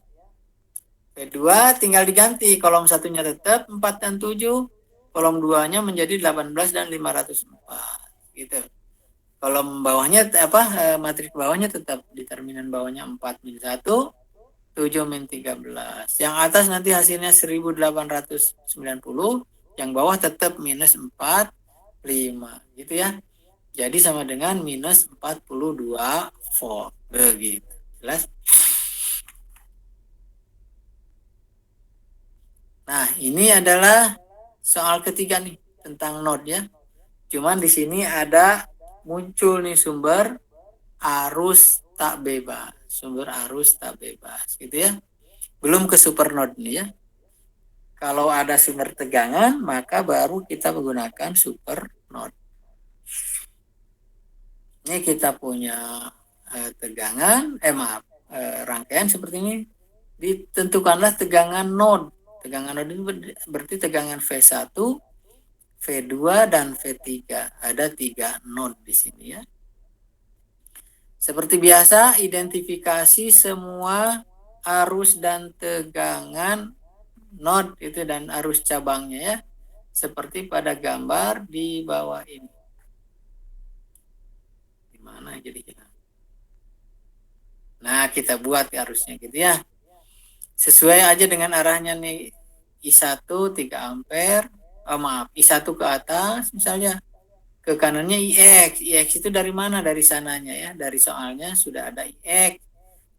V2 tinggal diganti, kolom satunya tetap 4 dan 7. Kolom 2-nya menjadi 18 dan 504 gitu. Kolom bawahnya matrik bawahnya tetap determinan bawahnya 4 min 1 7 min 13. Yang atas nanti hasilnya 1890, yang bawah tetap minus 45 gitu ya. Jadi sama dengan minus 42 volt begitu. Jelas? Nah, ini adalah soal ketiga nih tentang node ya. Cuman di sini ada muncul nih sumber arus tak bebas. Sumber arus tak bebas gitu ya. Belum ke supernode nih ya. Kalau ada sumber tegangan, maka baru kita menggunakan supernode. Ini kita punya tegangan, rangkaian seperti ini. Ditentukanlah tegangan node. Tegangan node ini berarti tegangan V1, V2 dan V3. Ada 3 node di sini ya. Seperti biasa, identifikasi semua arus dan tegangan node itu dan arus cabangnya ya. Seperti pada gambar di bawah ini. Di mana jadi kita? Nah, kita buat arusnya gitu ya. Sesuai aja dengan arahnya nih. I1 3 ampere. I1 ke atas misalnya. Ke kanannya IX. IX itu dari mana? Dari sananya ya. Dari soalnya sudah ada IX.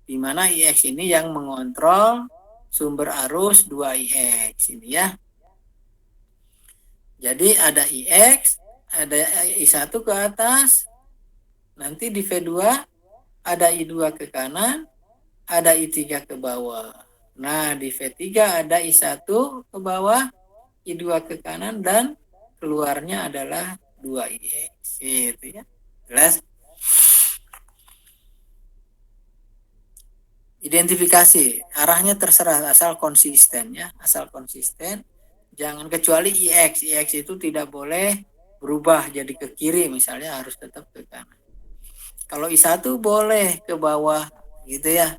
Di mana IX ini yang mengontrol sumber arus 2IX ini ya. Jadi ada IX, ada I1 ke atas. Nanti di V2 ada I2 ke kanan, ada I3 ke bawah. Nah, di V3 ada I1 ke bawah, I2 ke kanan, dan keluarnya adalah 2IX. Gitu ya. Jelas? Identifikasi, arahnya terserah, asal konsisten ya, asal konsisten. Jangan kecuali IX itu tidak boleh berubah jadi ke kiri, misalnya harus tetap ke kanan. Kalau I1 boleh ke bawah gitu ya,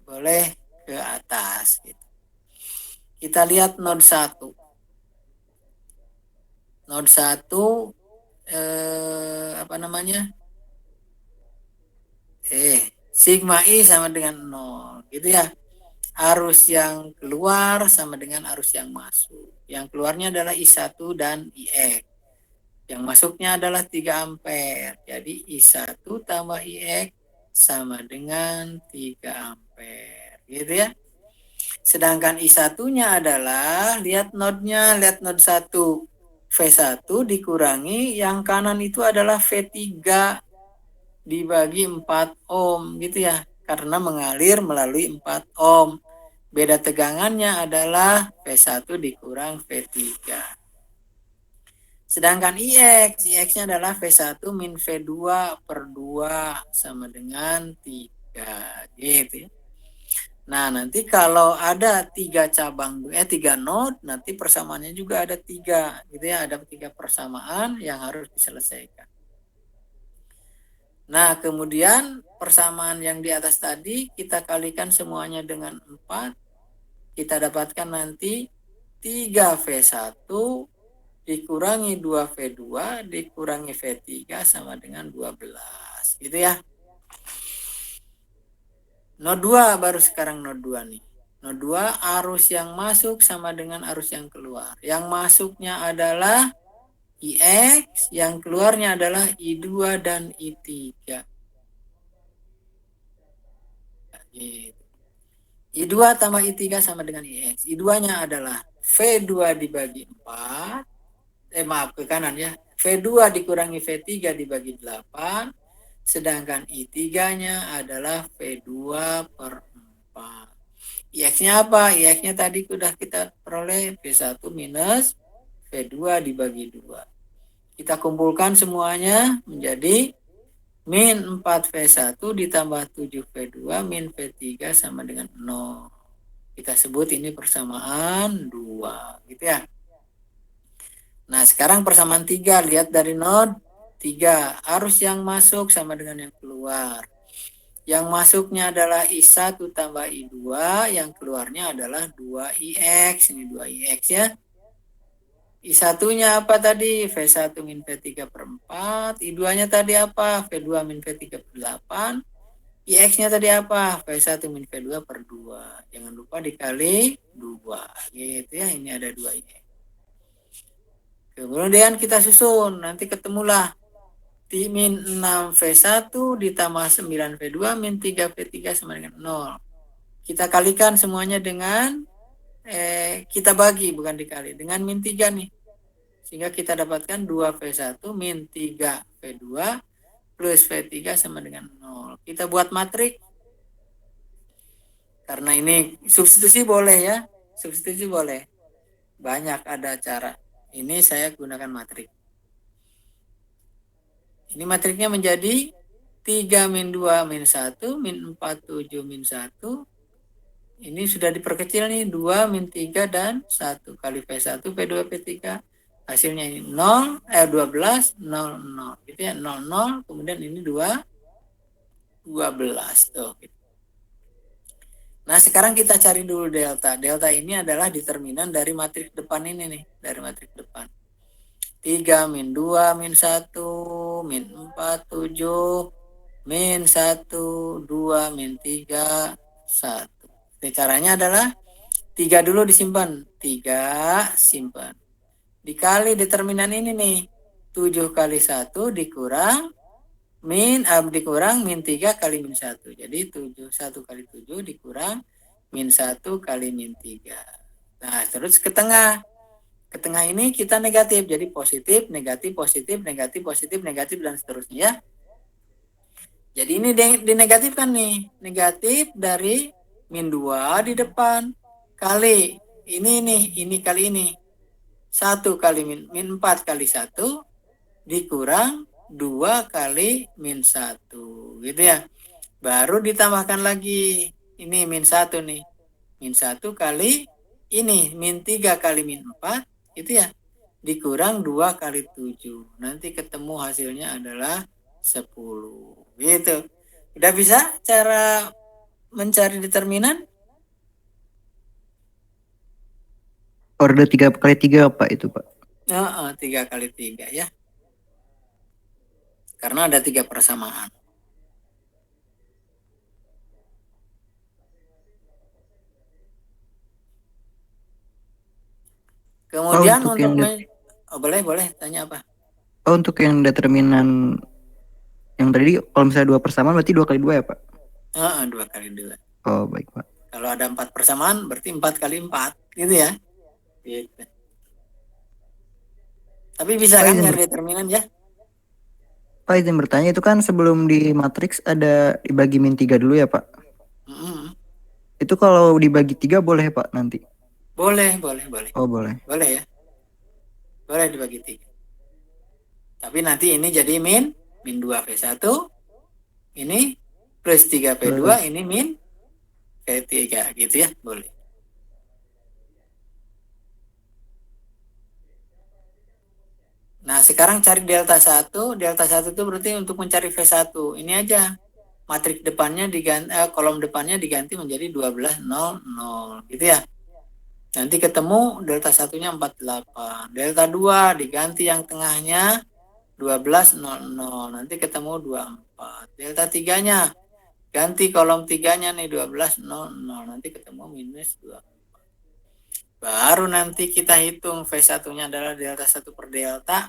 boleh ke atas gitu. Kita lihat node 1. Node 1 apa namanya? Sigma I sama dengan 0 gitu ya. Arus yang keluar sama dengan arus yang masuk. Yang keluarnya adalah I1 dan IX. Yang masuknya adalah 3 ampere. Jadi I1 tambah IX sama dengan 3 ampere. Gitu ya. Sedangkan I1-nya adalah, lihat node-nya, lihat node 1. V1 dikurangi, yang kanan itu adalah V3 dibagi 4 ohm gitu ya. Karena mengalir melalui 4 ohm. Beda tegangannya adalah V1 dikurang V3. Sedangkan IX-nya adalah V1 min V2 per 2 sama dengan 3 gitu ya. Nah, nanti kalau ada 3 node, nanti persamaannya juga ada 3 gitu ya, ada 3 persamaan yang harus diselesaikan. Nah, kemudian persamaan yang di atas tadi kita kalikan semuanya dengan 4. Kita dapatkan nanti 3V1 dikurangi 2V2 dikurangi V3 sama dengan 12. Gitu ya. Node 2 baru sekarang node 2 nih. Node 2 arus yang masuk sama dengan arus yang keluar. Yang masuknya adalah IX, yang keluarnya adalah I2 dan I3. Gitu. I2 tambah I3 sama dengan IX. I2-nya adalah V2 dibagi 4. Maaf, ke kanan ya. V2 dikurangi V3 dibagi 8. Sedangkan I3-nya adalah V2 per 4. IX-nya apa? IX-nya tadi sudah kita peroleh V1 minus V2 dibagi 2. Kita kumpulkan semuanya menjadi min 4V1 ditambah 7V2 min V3 sama dengan 0. Kita sebut ini persamaan 2. Gitu ya. Nah, sekarang persamaan 3. Lihat dari node 3. Arus yang masuk sama dengan yang keluar. Yang masuknya adalah I1 tambah I2. Yang keluarnya adalah 2IX. Ini 2IX ya. I1-nya apa tadi? V1 min V3 per 4. I2-nya tadi apa? V2 min V3 per 8. IX-nya tadi apa? V1 min V2 per 2. Jangan lupa dikali 2. Gitu ya. Ini ada 2IX. Kemudian kita susun, nanti ketemulah min 6V1 ditambah 9V2 min 3V3 sama dengan 0. Kita kalikan semuanya dengan, kita bagi bukan dikali, dengan min 3 nih. Sehingga kita dapatkan 2V1 min 3V2 plus V3 sama dengan 0. Kita buat matrik. Karena ini substitusi boleh ya, substitusi boleh. Banyak ada cara. Ini saya gunakan matrik. Ini matriknya menjadi 3 min 2 min 1 min 4 7 min 1. Ini sudah diperkecil nih, 2 min 3 dan 1 kali V1 V2 V3. Hasilnya ini 12 0 0. Gitu ya, 0 0, kemudian ini 12 tuh. Nah, sekarang kita cari dulu delta. Delta ini adalah determinan dari matrik depan ini nih, dari matrik depan. 3 min 2 min 1 min 4 7 min 1 2 min 3 1. Jadi caranya adalah 3 dulu disimpan. 3 simpan. Dikali determinan ini nih. 7 kali 1 dikurang min 3 kali min 1. Jadi 1 kali 7 dikurang min 1 kali min 3. Nah, terus ke tengah. Ke tengah ini kita negatif. Jadi positif, negatif, positif, negatif, positif, negatif, dan seterusnya ya. Jadi ini dinegatifkan nih. Negatif dari min 2 di depan kali ini kali ini. 1 kali min 4 kali 1 dikurang 2 kali min 1. Gitu ya. Baru ditambahkan lagi. Ini min 1 nih. Min 1 kali ini. Min 3 kali min 4. Itu ya. Dikurang 2 kali 7. Nanti ketemu hasilnya adalah 10. Gitu. Udah bisa cara mencari determinan? Orde 3 kali 3 apa itu, Pak? 3 kali 3 ya. Karena ada 3 persamaan. Kemudian boleh tanya apa? Untuk yang determinan yang tadi kalau misalnya 2 persamaan berarti 2 kali 2 ya, Pak? 2 kali 2. Oh, baik, Pak. Kalau ada 4 persamaan berarti 4 kali 4 gitu ya. Gitu. Tapi bisa kan nyari determinan ya? Pak, izin bertanya, itu kan sebelum di matriks ada dibagi min 3 dulu ya, Pak? Itu kalau dibagi 3 boleh, Pak, nanti? Boleh. Oh, boleh. Boleh ya. Boleh dibagi 3. Tapi nanti ini jadi min 2 V1. Ini plus 3 V2. Ini min V3 gitu ya. Boleh. Nah, sekarang cari delta 1. Delta 1 itu berarti untuk mencari V1. Ini aja. Matriks depannya diganti, kolom depannya diganti menjadi 12, 0, 0. Gitu ya. Nanti ketemu delta 1-nya 48. Delta 2 diganti yang tengahnya 12, 0, 0. Nanti ketemu 24. Delta 3-nya ganti kolom 3-nya nih 12, 0, 0. Nanti ketemu minus 24. Baru nanti kita hitung V1-nya adalah delta 1 per delta.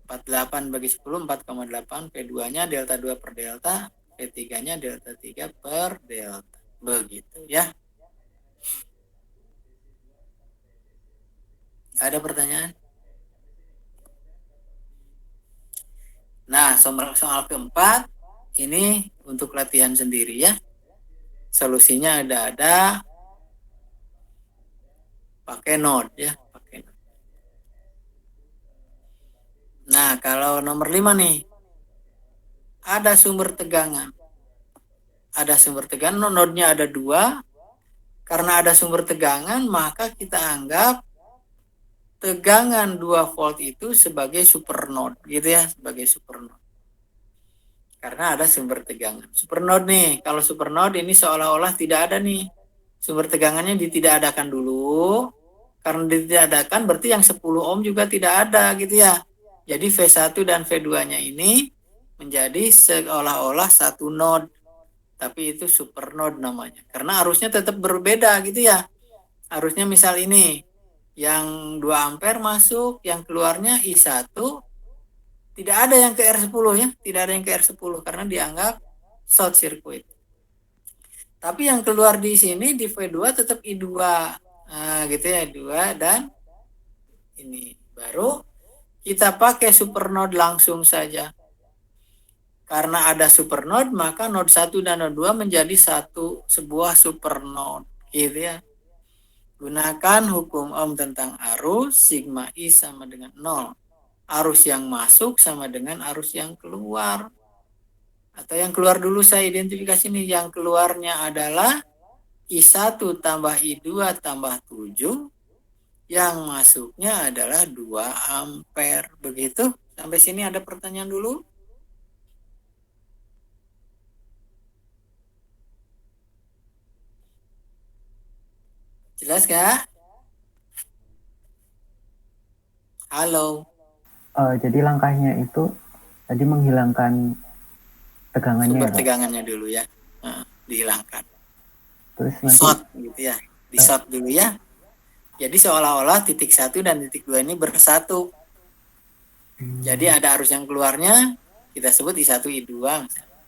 48 bagi 10, 4,8. V2-nya delta 2 per delta. V3-nya delta 3 per delta. Begitu ya. Ada pertanyaan? Nah, soal keempat. Ini untuk latihan sendiri ya. Solusinya ada pakai node ya. Nah, kalau nomor 5 nih. Ada sumber tegangan. Node-nya ada 2. Karena ada sumber tegangan, maka kita anggap tegangan 2 volt itu sebagai supernode. Gitu ya, sebagai supernode. Karena ada sumber tegangan. Supernode nih, kalau supernode ini seolah-olah tidak ada nih. Sumber tegangannya ditidakadakan dulu. Karena ditidakadakan berarti yang 10 ohm juga tidak ada gitu ya. Jadi V1 dan V2-nya ini menjadi seolah-olah satu node. Tapi itu supernode namanya. Karena arusnya tetap berbeda gitu ya. Arusnya misal ini. Yang 2 ampere masuk, yang keluarnya I1. Tidak ada yang ke R10 ya. Tidak ada yang ke R10 karena dianggap short circuit. Tapi yang keluar di sini di V2 tetap I2. Nah, gitu ya, 2 dan ini. Baru kita pakai supernode langsung saja. Karena ada supernode, maka node 1 dan node 2 menjadi sebuah supernode. Gitu ya. Gunakan hukum Ohm tentang arus, sigma I sama dengan 0. Arus yang masuk sama dengan arus yang keluar. Atau yang keluar dulu saya identifikasi nih. Yang keluarnya adalah I1 tambah I2 tambah 7. Yang masuknya adalah 2 ampere. Begitu? Sampai sini ada pertanyaan dulu? Jelas gak? Halo. Jadi langkahnya itu tadi menghilangkan tegangannya. Sumber tegangannya dulu ya. Dihilangkan. Terus nanti short gitu ya. Di short dulu ya. Jadi seolah-olah titik 1 dan titik 2 ini bersatu. Jadi ada arus yang keluarnya kita sebut I1, I2 misalnya.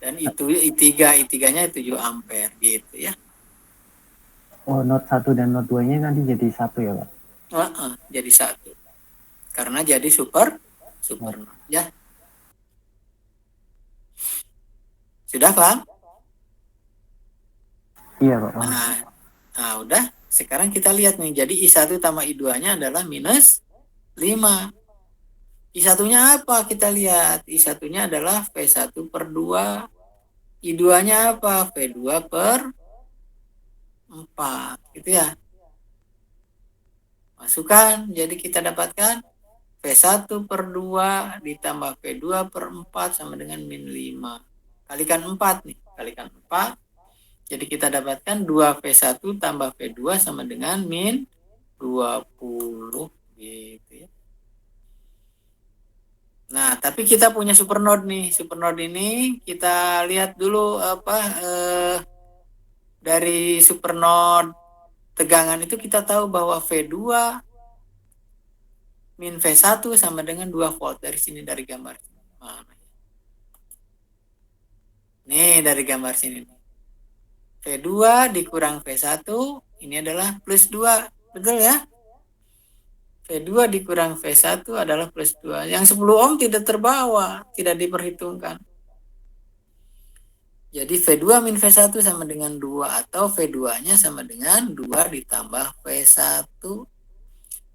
Dan itu I3-nya 7 ampere gitu ya. Oh, node 1 dan node 2-nya nanti jadi satu ya, Pak? Jadi satu. Karena jadi supernode ya. Sudah paham? Iya Pak. Paham. Nah, udah. Sekarang kita lihat nih. Jadi I1 tambah I2-nya adalah minus 5. I1-nya apa? Kita lihat. I1-nya adalah V1 per 2. I2-nya apa? V2 per 4. Gitu ya. Masukkan. Jadi kita dapatkan V1 per 2 ditambah V2 per 4 sama dengan min 5. Kalikan 4 nih. Kalikan 4. Jadi kita dapatkan 2V1 tambah V2 sama dengan min 20 gitu ya. Nah, tapi kita punya supernode nih. Supernode ini kita lihat dulu dari supernode tegangan itu kita tahu bahwa V2 min V1 sama dengan 2 volt. Dari sini, dari gambar. Nih, dari gambar sini. V2 dikurang V1, ini adalah plus 2. Betul ya? V2 dikurang V1 adalah plus 2. Yang 10 ohm tidak terbawa, tidak diperhitungkan. Jadi V2 min V1 sama dengan 2 atau V2-nya sama dengan 2 ditambah V1.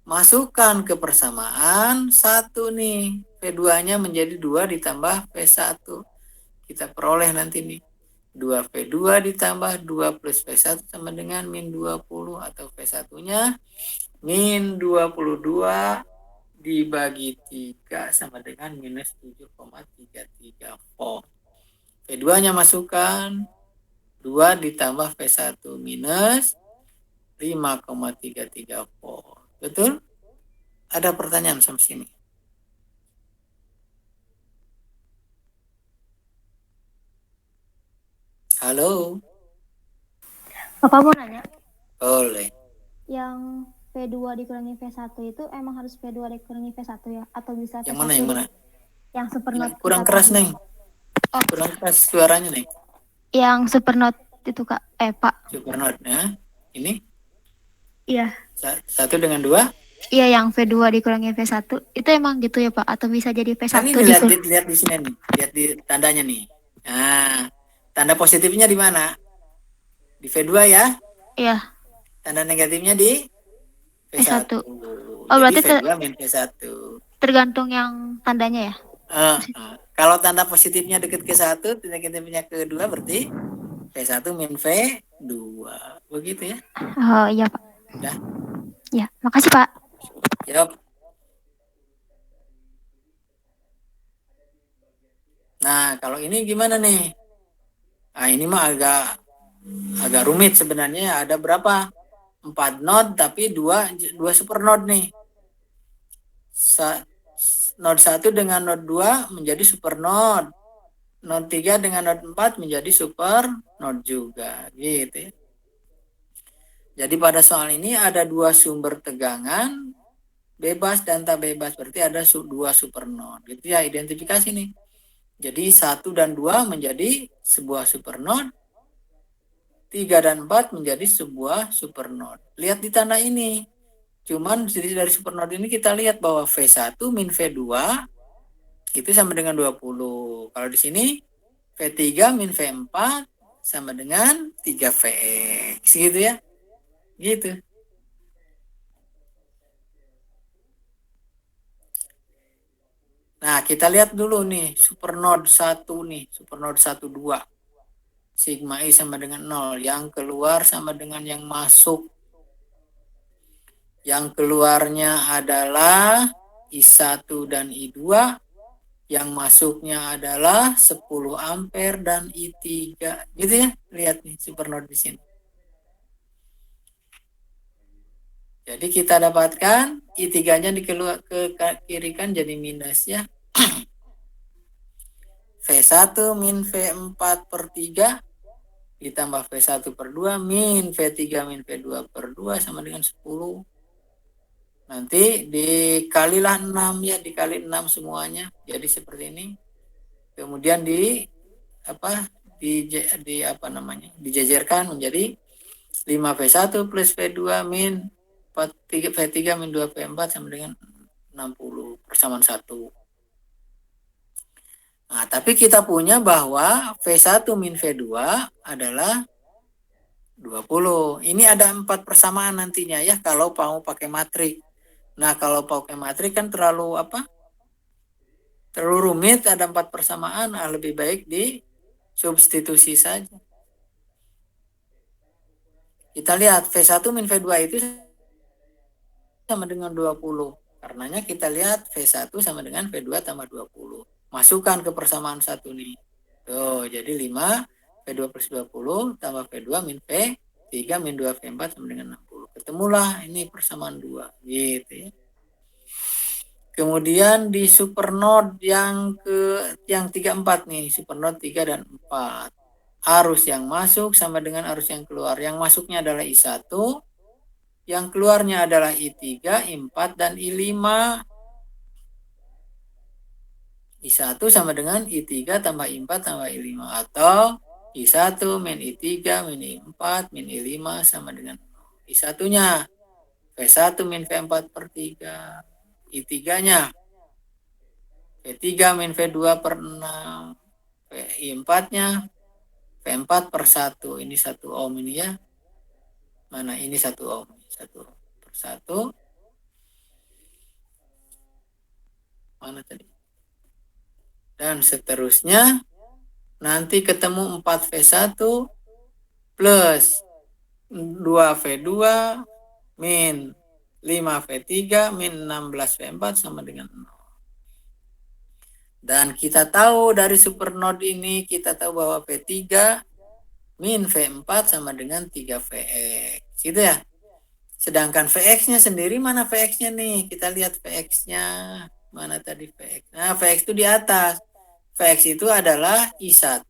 Masukkan ke persamaan 1 nih. V2-nya menjadi 2 ditambah V1. Kita peroleh nanti nih. 2V2 ditambah 2 plus V1 sama dengan min 20 atau V1-nya min 22 dibagi 3 sama dengan minus 7,33 volt. V2-nya masukkan 2 ditambah V1 minus 5,33 volt. Betul? Ada pertanyaan sampai sini? Halo? Bapak mau nanya, Boleh. yang V2 dikurangi V1 itu emang harus V2 dikurangi V1 ya? Atau bisa Yang V1 mana, yang mana? Yang supernode. Kurang keras, Neng. Oh. Kurang keras suaranya, Neng. Yang supernode itu Kak, Pak. Supernode, ya. Ini? Iya. 1 dengan 2? Iya, yang V2 dikurangi V1 itu emang gitu ya Pak? Atau bisa jadi V1 Kan ini lihat di sini nih. Lihat di tandanya nih. Nah, tanda positifnya di mana? Di V2 ya? Iya. Tanda negatifnya di V1. Oh, berarti V2 min V1. tergantung yang tandanya ya? Kalau tanda positifnya dekat ke 1, tanda negatifnya ke 2 berarti V1 min V2. Begitu ya? Oh iya Pak. Ya. Ya, makasih Pak. Yap. Nah, kalau ini gimana nih? Nah, ini mah agak rumit sebenarnya. Ada berapa? 4 node tapi 2 supernode nih. Node 1 dengan node 2 menjadi supernode. Node 3 dengan node 4 menjadi supernode juga. Gitu ya. Jadi pada soal ini ada 2 sumber tegangan bebas dan tak bebas. Berarti ada 2 supernode. Gitu ya, identifikasi nih. Jadi 1 dan 2 menjadi sebuah supernode. 3 dan 4 menjadi sebuah supernode. Lihat di tanda ini. Cuman dari supernode ini kita lihat bahwa V1 min V2 itu sama dengan 20. Kalau di sini V3 min V4 sama dengan 3Vx. Gitu ya. Gitu. Nah, kita lihat dulu nih, supernode 1 nih, supernode 1, 2. Sigma I sama dengan 0. Yang keluar sama dengan yang masuk. Yang keluarnya adalah I1 dan I2. Yang masuknya adalah 10 ampere dan I3. Gitu ya, lihat nih supernode di sini. Jadi kita dapatkan I3-nya ke kiri kan jadi minus ya. V1 min V4 per 3 ditambah V1 per 2 min V3 min V2 per 2 sama dengan 10. Nanti dikalilah 6 ya, dikali 6 semuanya. Jadi seperti ini. Kemudian dijajarkan menjadi 5V1 plus V2 min V3 min 2V4 sama dengan 60 persamaan 1. Nah, tapi kita punya bahwa V1 min V2 adalah 20. Ini ada 4 persamaan nantinya ya kalau mau pakai matrik. Nah, kalau pakai matrik kan terlalu terlalu rumit, ada 4 persamaan, lebih baik di substitusi saja. Kita lihat V1 min V2 itu sama dengan 20. Karenanya kita lihat V1 sama dengan V2 tambah 20. Masukkan ke persamaan satu nih. Tuh, jadi 5 V2 plus 20 tambah V2 min V3 min 2 V4 sama dengan 60. Ketemulah ini persamaan 2 gitu ya. Kemudian di supernode yang 34 nih, supernode 3 dan 4. Arus yang masuk sama dengan arus yang keluar. Yang masuknya adalah I1, yang keluarnya adalah I3, I4 dan I5. I1 sama dengan I3 tambah I4 tambah I5 atau I1 min I3 min I4 min I5 sama dengan I1-nya V1 min V4 per 3. I3-nya V3 min V2 per 6. I4-nya V4 per 1. Ini 1 ohm ini ya. Mana ini 1 ohm. 1 per 1. Mana tadi? Dan seterusnya nanti ketemu 4V1 plus 2V2 min 5V3 min 16V4 sama dengan 0. Dan kita tahu dari supernode ini, kita tahu bahwa V3 min V4 sama dengan 3Vx. Gitu ya. Sedangkan Vx-nya sendiri, mana Vx-nya nih? Kita lihat Vx-nya. Mana tadi Vx? Nah, Vx itu di atas. Vx itu adalah I1,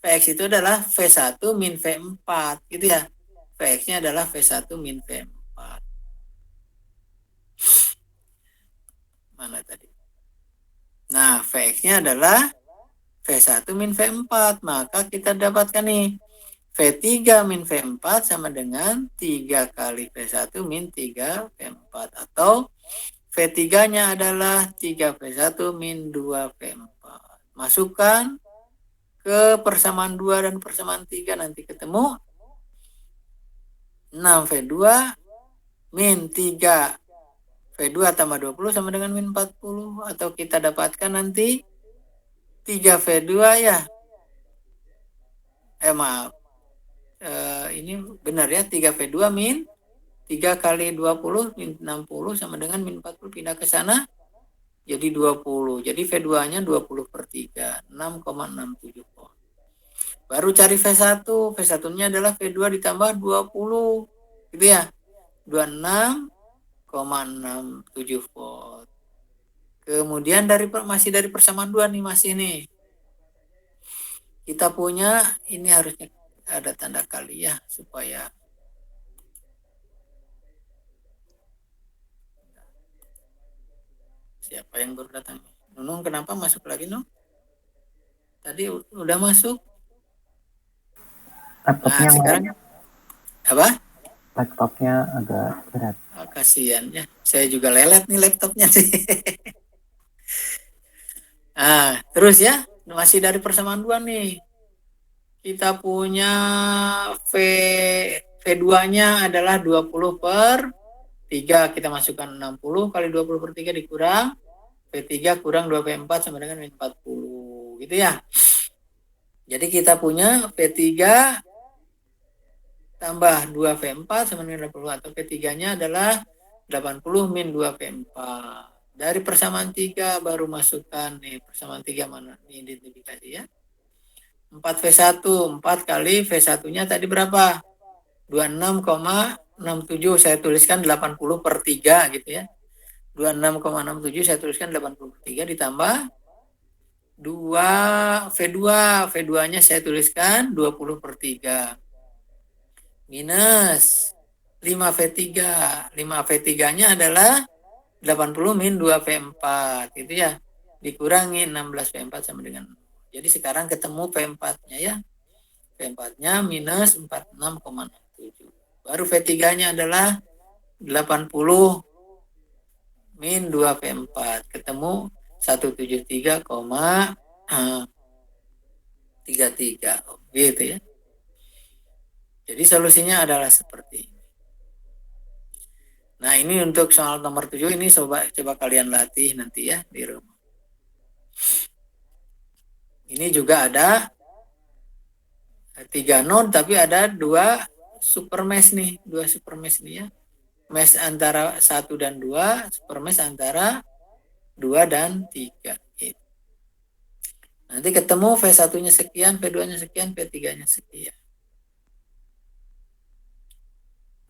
Vx itu adalah V1 min V4, gitu ya. Vx-nya adalah V1 min V4. Mana tadi? Nah, Vx-nya adalah V1 min V4. Maka kita dapatkan nih, V3 min V4 sama dengan 3 kali V1 min 3 V4. Atau V3-nya adalah 3V1 min 2V4. Masukkan ke persamaan 2 dan persamaan 3. Nanti ketemu 6V2 min 3V2 tambah 20 sama dengan min 40. Atau kita dapatkan nanti 3V2 ya. Ini benar ya. 3V2 min 3 kali 20 min 60 sama dengan min 40, pindah ke sana jadi 20. Jadi V2-nya 20 per 3, 6,67 volt. Baru cari V1. V1-nya adalah V2 ditambah 20. Gitu ya. 26,67 volt. Kemudian masih dari persamaan 2 nih, masih nih. Kita punya, ini harusnya ada tanda kali ya, supaya siapa yang baru datang? Nunung kenapa masuk lagi, Nung? Tadi udah masuk. Laptopnya sekarang apa? Laptopnya agak berat. Oh, kasihan ya. Saya juga lelet nih laptopnya sih. Nah, terus ya, masih dari persamaan 2 nih. Kita punya V2-nya adalah 20 per 3. Kita masukkan 60 kali 20 per 3 dikurang V3 kurang 2V4 sama dengan min 40. Gitu ya. Jadi kita punya V3 tambah 2V4 sama dengan 80. Atau V3-nya adalah 80 min 2V4. Dari persamaan 3 baru masukkan nih. Persamaan 3 mana? Ini identifikasi ya. 4V1. 4 kali V1-nya tadi berapa? 26,67. Saya tuliskan 80 per 3 gitu ya. 26,67 saya tuliskan 83 ditambah 2V2. V2-nya saya tuliskan 20 per 3. Minus 5V3. 5V3-nya adalah 80 min 2V4. Gitu ya. Dikurangi 16V4 sama dengan. Jadi sekarang ketemu V4-nya ya. V4-nya minus 46,67. Baru V3-nya adalah 80 min 2V4. Ketemu 173,33 gitu ya. Jadi solusinya adalah seperti ini. Nah, ini untuk soal nomor 7 ini coba kalian latih nanti ya di rumah. Ini juga ada 3 node tapi ada 2 super mesh nih, 2 super mesh nih ya. Mesh antara 1 dan 2, super mesh antara 2 dan 3 gitu. Nanti ketemu V1-nya sekian, V2-nya sekian, V3-nya sekian.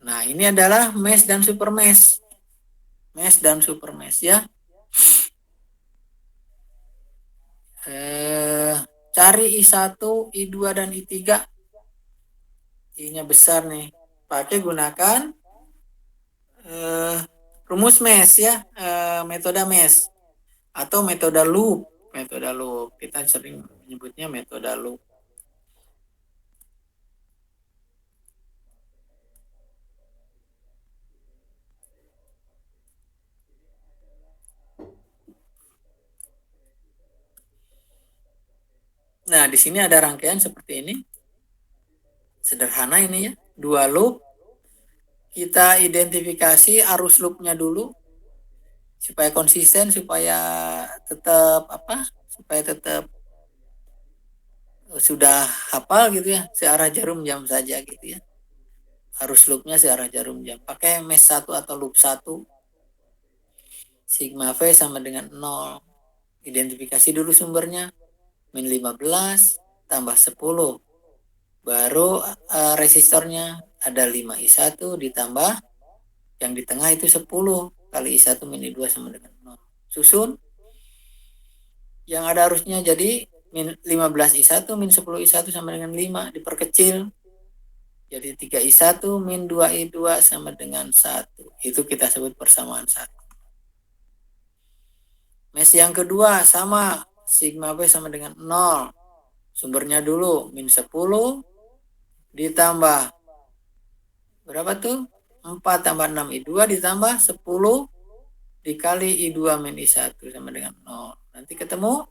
Nah, ini adalah mesh dan super mesh. Mesh dan super mesh ya. Cari I1, I2 dan I3. I-nya besar nih. Pakai gunakan rumus mesh ya, metode mesh atau metode loop. Metode loop. Kita sering menyebutnya metode loop. Nah, di sini ada rangkaian seperti ini. Sederhana ini ya. 2 loop. Kita identifikasi arus loopnya dulu. Supaya konsisten, supaya tetap sudah hafal gitu ya. Searah jarum jam saja gitu ya. Arus loopnya searah jarum jam. Pakai mesh 1 atau loop 1. Sigma V sama dengan 0. Identifikasi dulu sumbernya. Min 15 tambah 10. Baru resistornya ada 5I1 ditambah yang di tengah itu 10 kali I1 min I2 sama dengan 0. Susun. Yang ada arusnya jadi min 15I1 min 10I1 sama dengan 5 diperkecil. Jadi 3I1 min 2I2 sama dengan 1. Itu kita sebut persamaan 1. Mesh yang kedua sama. Sigma V sama dengan 0. Sumbernya dulu. Min 10 ditambah. Berapa tuh? 4 tambah 6 I2 ditambah 10 dikali I2 min I1 sama dengan 0. Nanti ketemu.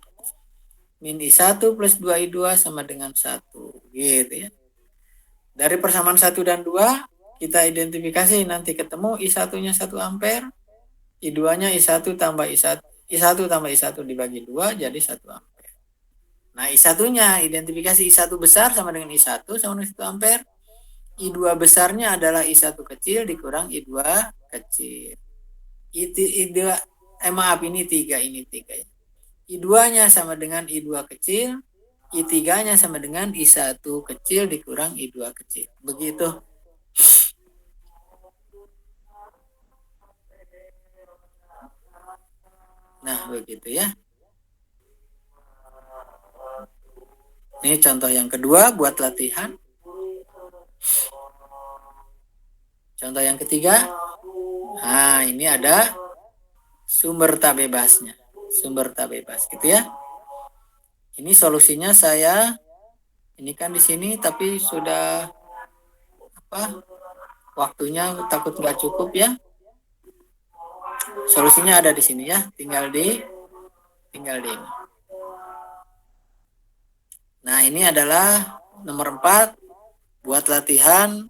Min I1 plus 2I2 sama dengan 1. Gitu ya. Dari persamaan 1 dan 2. Kita identifikasi. Nanti ketemu I1-nya 1 ampere. I2-nya I1 tambah I1. I1 tambah I1 dibagi 2 jadi 1 ampere. Nah, I1-nya identifikasi I1 besar sama dengan I1 sama dengan 1 ampere. I2 besarnya adalah I1 kecil dikurang I2 kecil. Ini 3 ya. I2-nya sama dengan I2 kecil. I3-nya sama dengan I1 kecil dikurang I2 kecil. Begitu. Nah, begitu ya. Ini contoh yang kedua buat latihan. Contoh yang ketiga. Nah, ini ada sumber tak bebasnya. Sumber tak bebas gitu ya. Ini solusinya saya ini kan di sini tapi sudah waktunya takut nggak cukup ya. Solusinya ada di sini ya, tinggal di ini. Nah, ini adalah nomor 4 buat latihan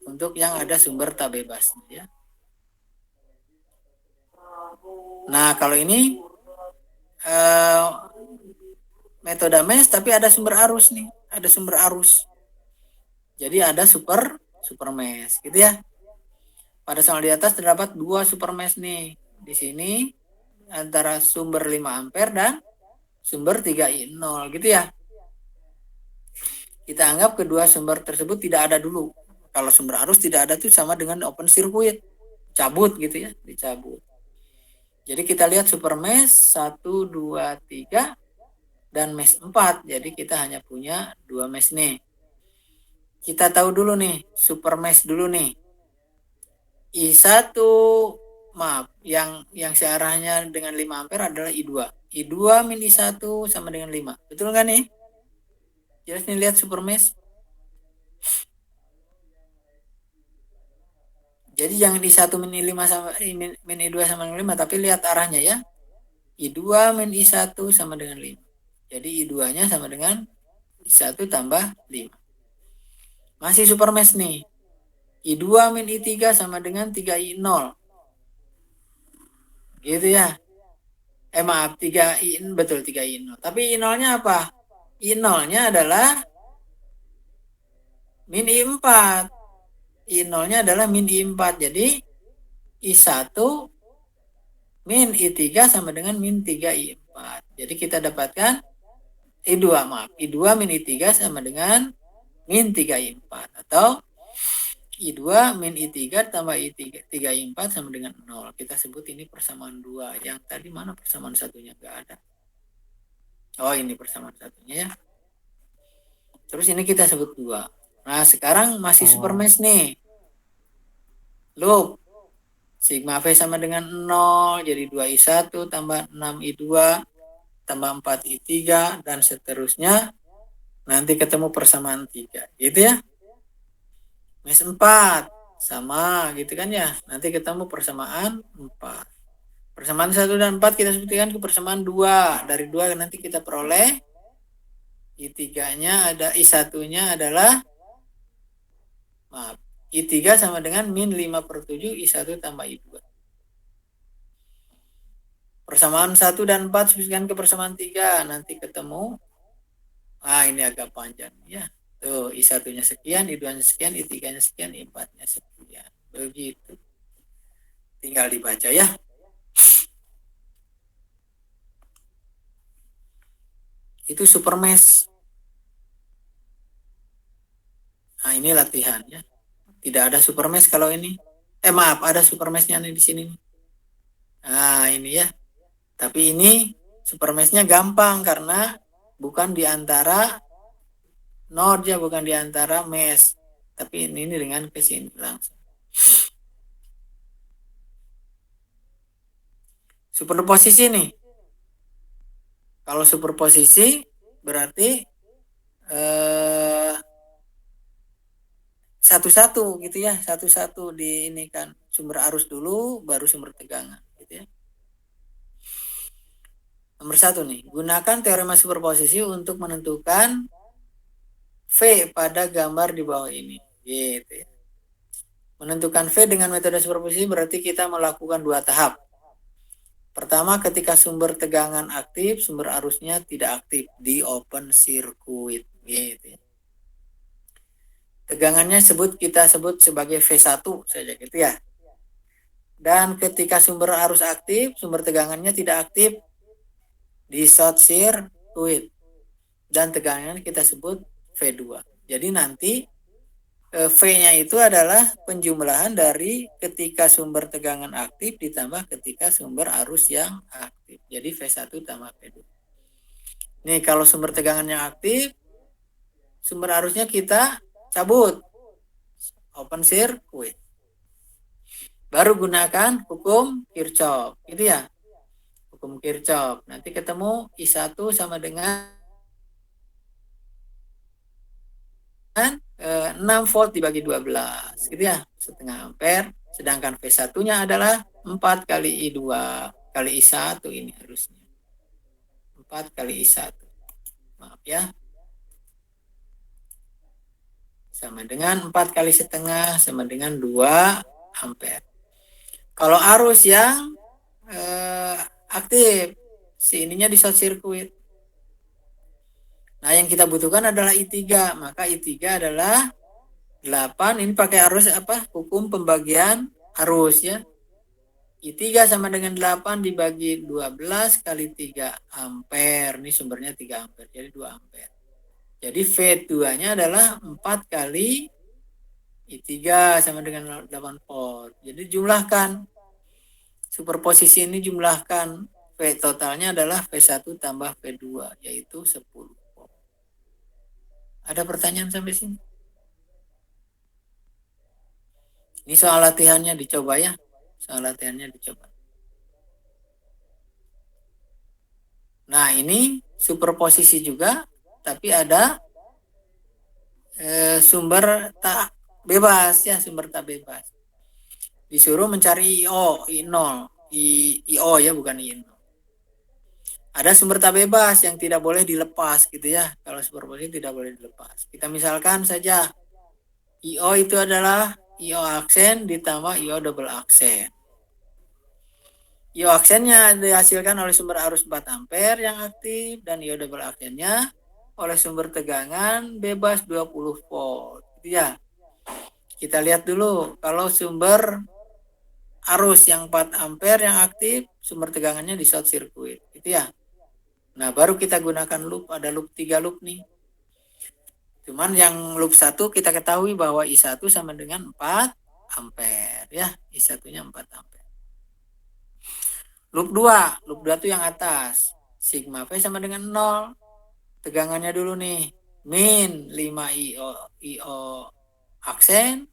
untuk yang ada sumber tak bebas ya. Nah, kalau ini metode mesh tapi ada sumber arus nih, ada sumber arus. Jadi ada super mesh gitu ya. Pada soal di atas terdapat 2 super mesh nih. Di sini antara sumber 5 ampere dan sumber 3I0 gitu ya. Kita anggap kedua sumber tersebut tidak ada dulu. Kalau sumber arus tidak ada itu sama dengan open circuit. Cabut gitu ya, dicabut. Jadi kita lihat super mesh 1, 2, 3 dan mesh 4. Jadi kita hanya punya 2 mesh nih. Kita tahu dulu nih, super mesh dulu nih. I1 yang searahnya dengan 5 ampere adalah I2. I2 min I1 sama dengan 5. Betul kan nih? Jelas nih, lihat super mesh. Jadi jangan I1 min I5 sama min I2 sama dengan 5, tapi lihat arahnya ya. I2 min I1 sama dengan 5. Jadi I2-nya sama dengan I1 tambah 5. Masih supermesh nih. I2 min I3 sama dengan 3I0. Gitu ya. Maaf, 3I, betul 3I0. Tapi I0-nya apa? I0-nya adalah min I4. I0-nya adalah min I4. Jadi I1 min I3 sama dengan min 3I4. Jadi kita dapatkan I2, maaf. I2 min I3 sama dengan min 3I4. Atau I2 min I3 tambah I3, 3I4 sama dengan 0. Kita sebut ini persamaan 2. Yang tadi mana persamaan satunya? Nggak ada. Oh, ini persamaan satunya ya. Terus ini kita sebut 2. Nah, sekarang masih supermesh nih. Loop. Sigma V sama dengan 0. Jadi 2I1 tambah 6I2 tambah 4I3 dan seterusnya. Nanti ketemu persamaan 3. Gitu ya. Mesh 4 sama gitu kan ya. Nanti ketemu persamaan 4. Persamaan 1 dan 4 kita sebutkan ke persamaan 2. Dari 2 nanti kita peroleh I3-nya ada, I1-nya adalah, maaf, I3 sama dengan min 5/7 I1 tambah I2. Persamaan 1 dan 4 sebutkan ke persamaan 3. Nanti ketemu, ini agak panjang ya. Tuh, I1-nya sekian, I2-nya sekian, I3-nya sekian, I4-nya sekian. Begitu. Tinggal dibaca ya. Itu supermesh. Nah, ini latihan ya. Tidak ada supermesh kalau ini. Maaf, ada supermeshnya nih di sini. Nah, ini ya. Tapi ini supermeshnya gampang karena bukan di antara node ya, bukan di antara mesh. Tapi ini dengan kesini langsung. Superposisi nih. Kalau superposisi berarti satu-satu gitu ya, satu-satu di ini kan, sumber arus dulu baru sumber tegangan gitu ya. Nomor 1 nih, gunakan teorema superposisi untuk menentukan V pada gambar di bawah ini gitu ya. Menentukan V dengan metode superposisi berarti kita melakukan 2 tahap. Pertama, ketika sumber tegangan aktif, sumber arusnya tidak aktif di open circuit gitu ya. Tegangannya kita sebut sebagai V1 saja gitu ya. Dan ketika sumber arus aktif, sumber tegangannya tidak aktif di short circuit. Dan tegangannya kita sebut V2. Jadi nanti V-nya itu adalah penjumlahan dari ketika sumber tegangan aktif ditambah ketika sumber arus yang aktif. Jadi V1 tambah V2. Nih, kalau sumber tegangannya aktif, sumber arusnya kita cabut. Open circuit. Baru gunakan hukum Kirchhoff. Gitu ya. Hukum Kirchhoff. Nanti ketemu I1 sama dengan 6 volt dibagi 12 gitu ya, setengah ampere, sedangkan V1-nya adalah 4 kali I2 kali I1 ini harusnya 4 kali I1, maaf ya, sama dengan 4 kali setengah sama dengan 2 ampere. Kalau arus yang aktif, si ininya di short circuit. Nah, yang kita butuhkan adalah I3. Maka I3 adalah 8. Ini pakai arus apa? Hukum pembagian arus ya. I3 sama dengan 8 dibagi 12 kali 3 ampere. Ini sumbernya 3 ampere. Jadi 2 ampere. Jadi V2-nya adalah 4 kali I3 sama dengan 8 volt. Jadi jumlahkan. Superposisi ini jumlahkan. V totalnya adalah V1 tambah V2. Yaitu 10. Ada pertanyaan sampai sini? Ini soal latihannya dicoba ya. Soal latihannya dicoba. Nah, ini superposisi juga, tapi ada sumber tak bebas ya, sumber tak bebas. Disuruh mencari IO, I0, IO ya, bukan I0. ada sumber tak bebas yang tidak boleh dilepas gitu ya. Kalau superposisi tidak boleh dilepas. Kita misalkan saja IO itu adalah IO aksen ditambah IO double aksen. IO aksennya dihasilkan oleh sumber arus 4 ampere yang aktif dan IO double aksennya oleh sumber tegangan bebas 20 volt. Gitu ya. Kita lihat dulu kalau sumber arus yang 4 ampere yang aktif, sumber tegangannya di short circuit. Gitu ya. Nah, baru kita gunakan loop, ada loop 3 loop nih. Cuman yang loop 1 kita ketahui bahwa I1 sama dengan 4 ampere ya. I1-nya 4 ampere. Loop 2 itu yang atas. Sigma V sama dengan 0. Tegangannya dulu nih. Min 5 IO aksen.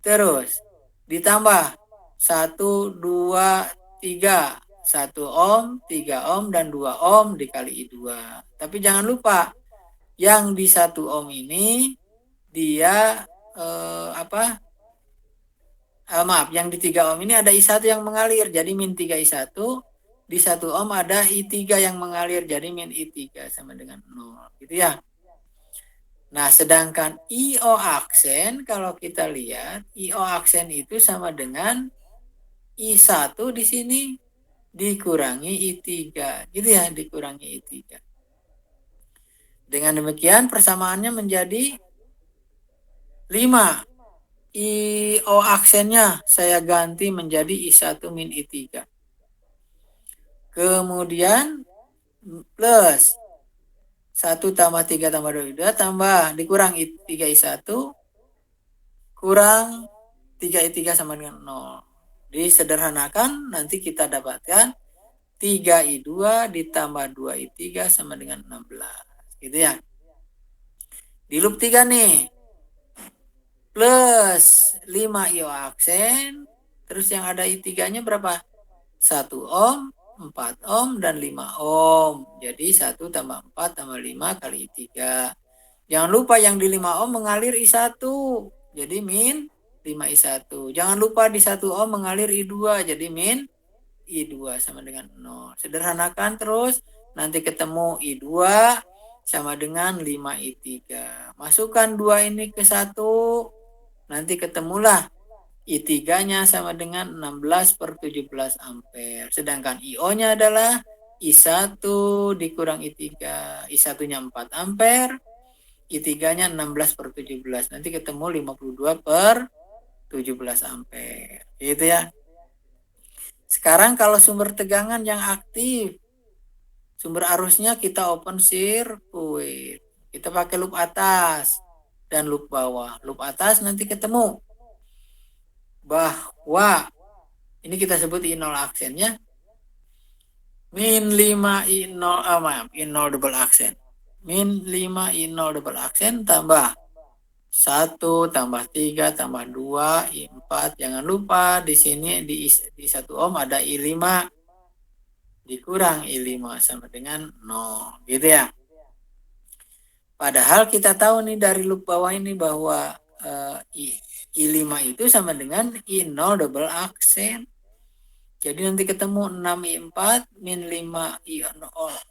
Terus ditambah 1, 2, 3. 1 ohm, 3 ohm, dan 2 ohm dikali I2. Tapi jangan lupa, yang di 1 ohm ini dia yang di 3 ohm ini ada I1 yang mengalir, jadi min 3 I1. Di 1 ohm ada I3 yang mengalir, jadi min I3 sama dengan 0. Gitu ya. Nah, sedangkan IO aksen, kalau kita lihat, IO aksen itu sama dengan I1 di sini dikurangi I3. Gitu ya, dikurangi I3. Dengan demikian persamaannya menjadi 5. IO aksennya saya ganti menjadi I1 min I3. Kemudian plus 1 tambah 3 tambah 2 tambah dikurang I3 I1 kurang 3 I3 sama dengan 0. Disederhanakan nanti kita dapatkan 3 I2 ditambah 2 I3 sama dengan 16. Gitu ya. Di loop 3 nih. Plus 5 IO aksen. Terus yang ada I3-nya berapa? 1 ohm, 4 ohm, dan 5 ohm. Jadi 1 tambah 4 tambah 5 kali I3. Jangan lupa yang di 5 ohm mengalir I1. Jadi min 5 I1. Jangan lupa di 1 ohm mengalir I2. Jadi min I2 sama dengan 0. Sederhanakan terus. Nanti ketemu I2 sama dengan 5 I3. Masukkan 2 ini ke 1. Nanti ketemulah I3-nya sama dengan 16/17 ampere. Sedangkan IO-nya adalah I1 dikurang I3. I1-nya 4 ampere. I3-nya 16/17. Nanti ketemu 52/17 ampere. Gitu ya. Sekarang kalau sumber tegangan yang aktif, sumber arusnya kita open circuit. Kita pakai loop atas dan loop bawah. Loop atas nanti ketemu bahwa ini kita sebut I0 aksennya min 5 I0 double aksen. Min 5 I0 double aksen tambah 1 tambah 3 tambah 2 I4. Jangan lupa di sini di 1 ohm ada I5 dikurang I5 sama dengan 0. Gitu ya. Padahal kita tahu nih dari loop bawah ini bahwa I5 itu sama dengan I0 double aksen. Jadi nanti ketemu 6 I4 min 5 I0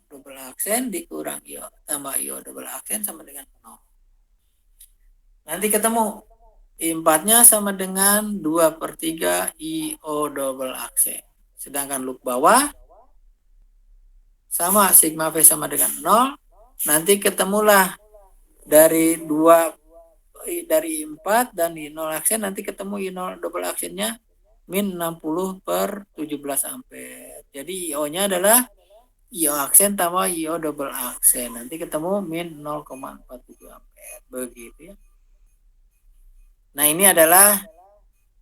double aksen dikurang IO tambah IO double aksen sama dengan 0. Nanti ketemu I4-nya sama dengan 2/3 IO double aksen. Sedangkan loop bawah sama sigma V sama dengan 0. Nanti ketemulah dari 4 dan I0 aksen, nanti ketemu I0 double aksennya min 60/17 ampere. Jadi IO-nya adalah IO aksen tambah IO double aksen. Nanti ketemu min 0,47 ampere. Begitu ya. Nah, ini adalah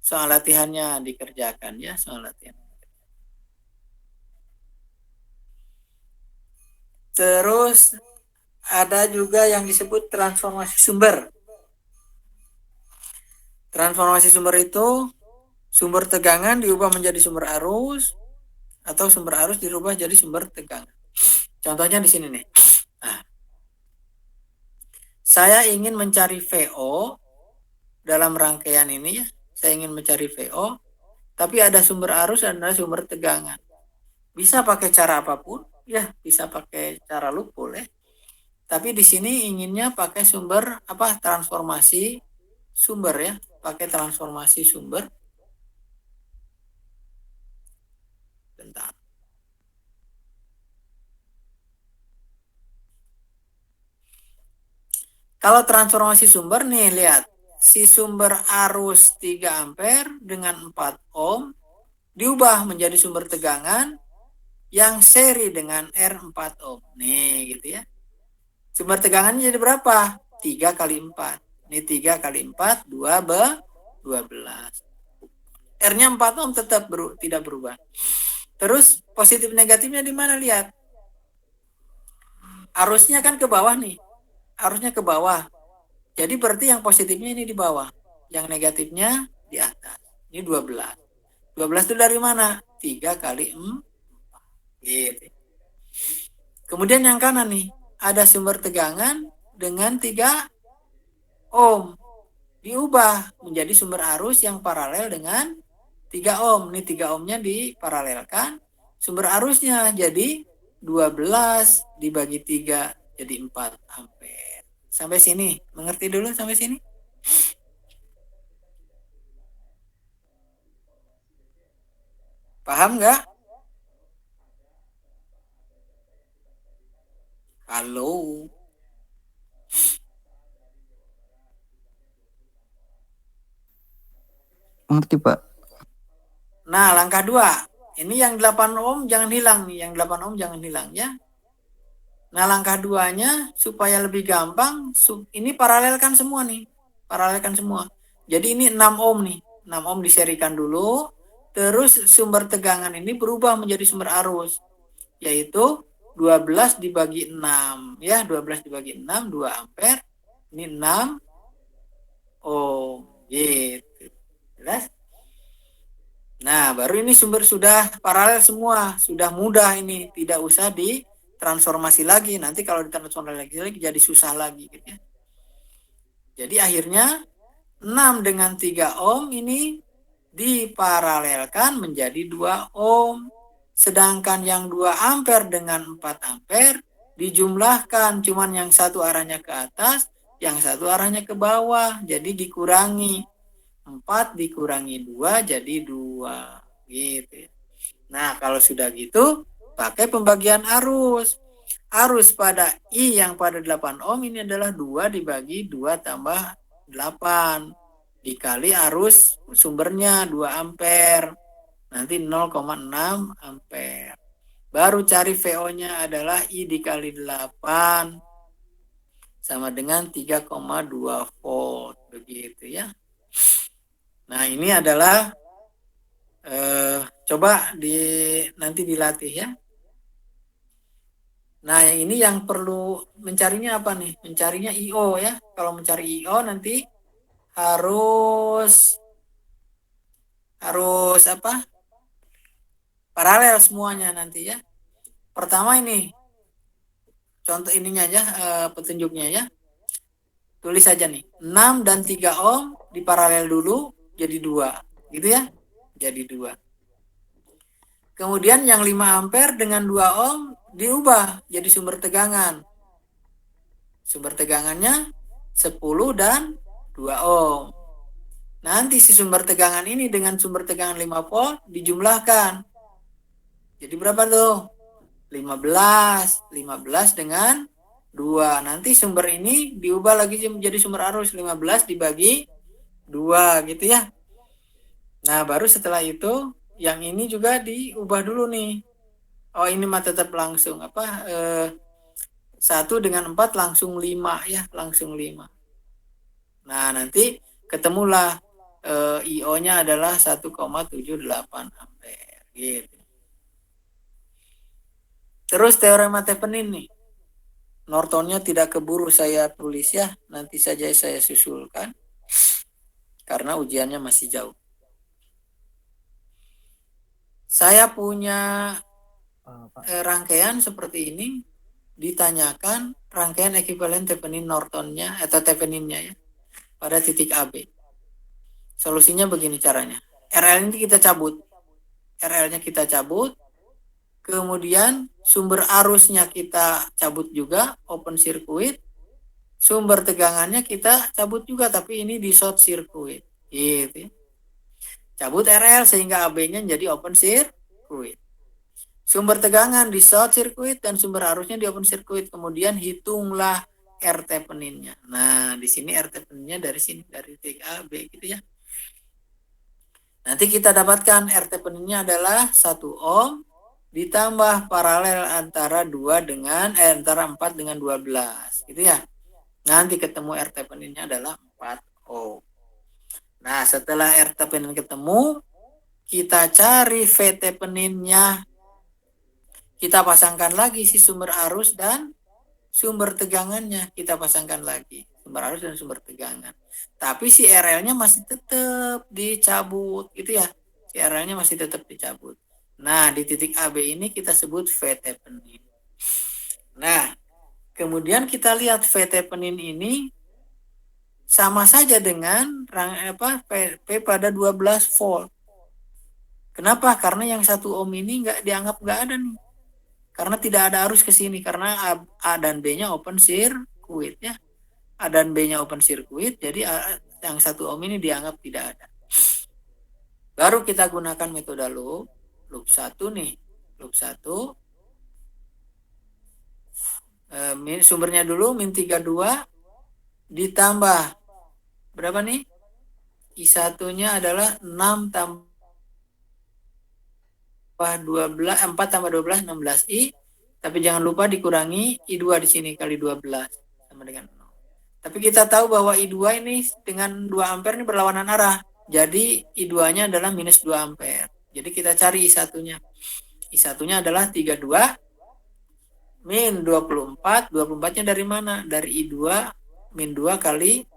soal latihannya dikerjakan ya, soal latihan. Terus ada juga yang disebut transformasi sumber. Transformasi sumber itu sumber tegangan diubah menjadi sumber arus atau sumber arus dirubah jadi sumber tegangan. Contohnya di sini nih. Nah, saya ingin mencari VO dalam rangkaian ini ya. Saya ingin mencari VO, tapi ada sumber arus dan ada sumber tegangan. Bisa pakai cara apapun. ya bisa pakai cara loop boleh. Tapi di sini inginnya pakai sumber transformasi sumber ya, pakai transformasi sumber. Bentar. Kalau transformasi sumber nih, lihat. Si sumber arus 3 ampere dengan 4 ohm diubah menjadi sumber tegangan yang seri dengan R4 ohm. Nih, gitu ya. Sumber tegangannya jadi berapa? 3 kali 4. Ini 3 kali 4, 12. R-nya 4 ohm tetap tidak berubah. Terus positif negatifnya di mana, lihat. Arusnya kan ke bawah nih. Arusnya ke bawah. Jadi berarti yang positifnya ini di bawah. Yang negatifnya di atas. Ini 12. 12 itu dari mana? 3 kali 4. Gitu. Kemudian yang kanan nih. Ada sumber tegangan dengan 3 ohm. Diubah menjadi sumber arus yang paralel dengan 3 ohm. Ini 3 ohmnya diparalelkan. Sumber arusnya jadi 12 dibagi 3 jadi 4 ampere. Sampai sini. Mengerti dulu sampai sini? Paham nggak? Halo. Mengerti, Pak. Nah, langkah 2. Ini yang 8 ohm jangan hilang nih. Yang 8 ohm jangan hilang ya. Nah, langkah 2-nya supaya lebih gampang, ini paralelkan semua nih. Paralelkan semua. Jadi ini 6 ohm nih. 6 ohm diserikan dulu. Terus sumber tegangan ini berubah menjadi sumber arus. Yaitu 12 dibagi 6. Ya, 12 dibagi 6, 2 ampere. Ini 6 ohm. Gitu. Jelas? Nah, baru ini sumber sudah paralel semua. Sudah mudah ini. Tidak usah transformasi lagi, nanti kalau ditransformasi lagi jadi susah lagi gitu ya. Jadi akhirnya 6 dengan 3 ohm ini diparalelkan menjadi 2 ohm. Sedangkan yang 2 ampere dengan 4 ampere dijumlahkan, cuman yang satu arahnya ke atas, yang satu arahnya ke bawah, jadi dikurangi. 4 dikurangi 2 jadi 2 gitu ya. Nah, kalau sudah gitu pakai pembagian arus. Arus pada I yang pada 8 ohm ini adalah 2 dibagi 2 tambah 8. Dikali arus sumbernya 2 ampere. Nanti 0,6 ampere. Baru cari VO-nya adalah I dikali 8. Sama dengan 3,2 volt. Begitu ya. Nah, ini adalah coba nanti dilatih ya. Nah, yang ini yang perlu mencarinya apa nih? Mencarinya IO ya. Kalau mencari IO nanti harus apa? Paralel semuanya nanti ya. Pertama ini contoh ininya aja, petunjuknya ya. Tulis saja nih. 6 dan 3 ohm diparalel dulu jadi 2. Gitu ya. Jadi 2. Kemudian yang 5 ampere dengan 2 ohm diubah jadi sumber tegangan. Sumber tegangannya 10 dan 2 ohm. Nanti si sumber tegangan ini dengan sumber tegangan 5 volt dijumlahkan. Jadi berapa tuh? 15. 15 dengan 2. Nanti sumber ini diubah lagi menjadi sumber arus. 15 dibagi 2 gitu ya. Nah, baru setelah itu yang ini juga diubah dulu nih. Oh, ini mah tetap langsung 1 dengan 4 langsung 5 ya, langsung 5. Nah, nanti ketemulah IO-nya adalah 1,78 ampere gitu. Terus teorema Thevenin nih. Nortonnya tidak keburu saya tulis ya, nanti saja saya susulkan karena ujiannya masih jauh. Saya punya rangkaian seperti ini, ditanyakan rangkaian ekuivalen Thevenin Nortonnya atau Theveninnya ya pada titik AB. Solusinya begini caranya. RL ini kita cabut. RL-nya kita cabut. kemudian sumber arusnya kita cabut juga, open circuit, sumber tegangannya kita cabut juga, tapi ini di short circuit, gitu. Cabut RL sehingga AB-nya jadi open circuit. Sumber tegangan di short circuit dan sumber arusnya di open circuit. Kemudian hitunglah R Thevenin-nya. Nah, di sini R Thevenin-nya dari sini, dari titik A, B gitu ya. Nanti kita dapatkan R Thevenin-nya adalah 1 ohm ditambah paralel antara 4 dengan 12 gitu ya. Nanti ketemu R Thevenin-nya adalah 4 ohm. Nah, setelah R Thevenin ketemu, kita cari V Thevenin-nya. Kita pasangkan lagi si sumber arus dan sumber tegangannya. Kita pasangkan lagi sumber arus dan sumber tegangan. Tapi si RL-nya masih tetap dicabut gitu ya. Si RL-nya masih tetap dicabut. Nah, di titik AB ini kita sebut V Thevenin. Nah, kemudian kita lihat V Thevenin ini sama saja dengan P pada 12 volt. Kenapa? Karena yang 1 ohm ini dianggap nggak ada nih. Karena tidak ada arus ke sini, karena A dan B-nya open circuit ya. A dan B-nya open circuit, jadi yang 1 ohm ini dianggap tidak ada. Baru kita gunakan metode loop 1 nih. Loop 1. Sumbernya dulu min 32 ditambah berapa nih? I1-nya adalah 6 tambah 12, 4 tambah 12, 16I. Tapi jangan lupa dikurangi I2 di sini kali 12 sama dengan 0. Tapi kita tahu bahwa I2 ini dengan 2 ampere ini berlawanan arah. Jadi I2-nya adalah minus 2 ampere. Jadi kita cari I1-nya. I1-nya adalah 32 min 24. 24-nya dari mana? Dari I2 min 2 kali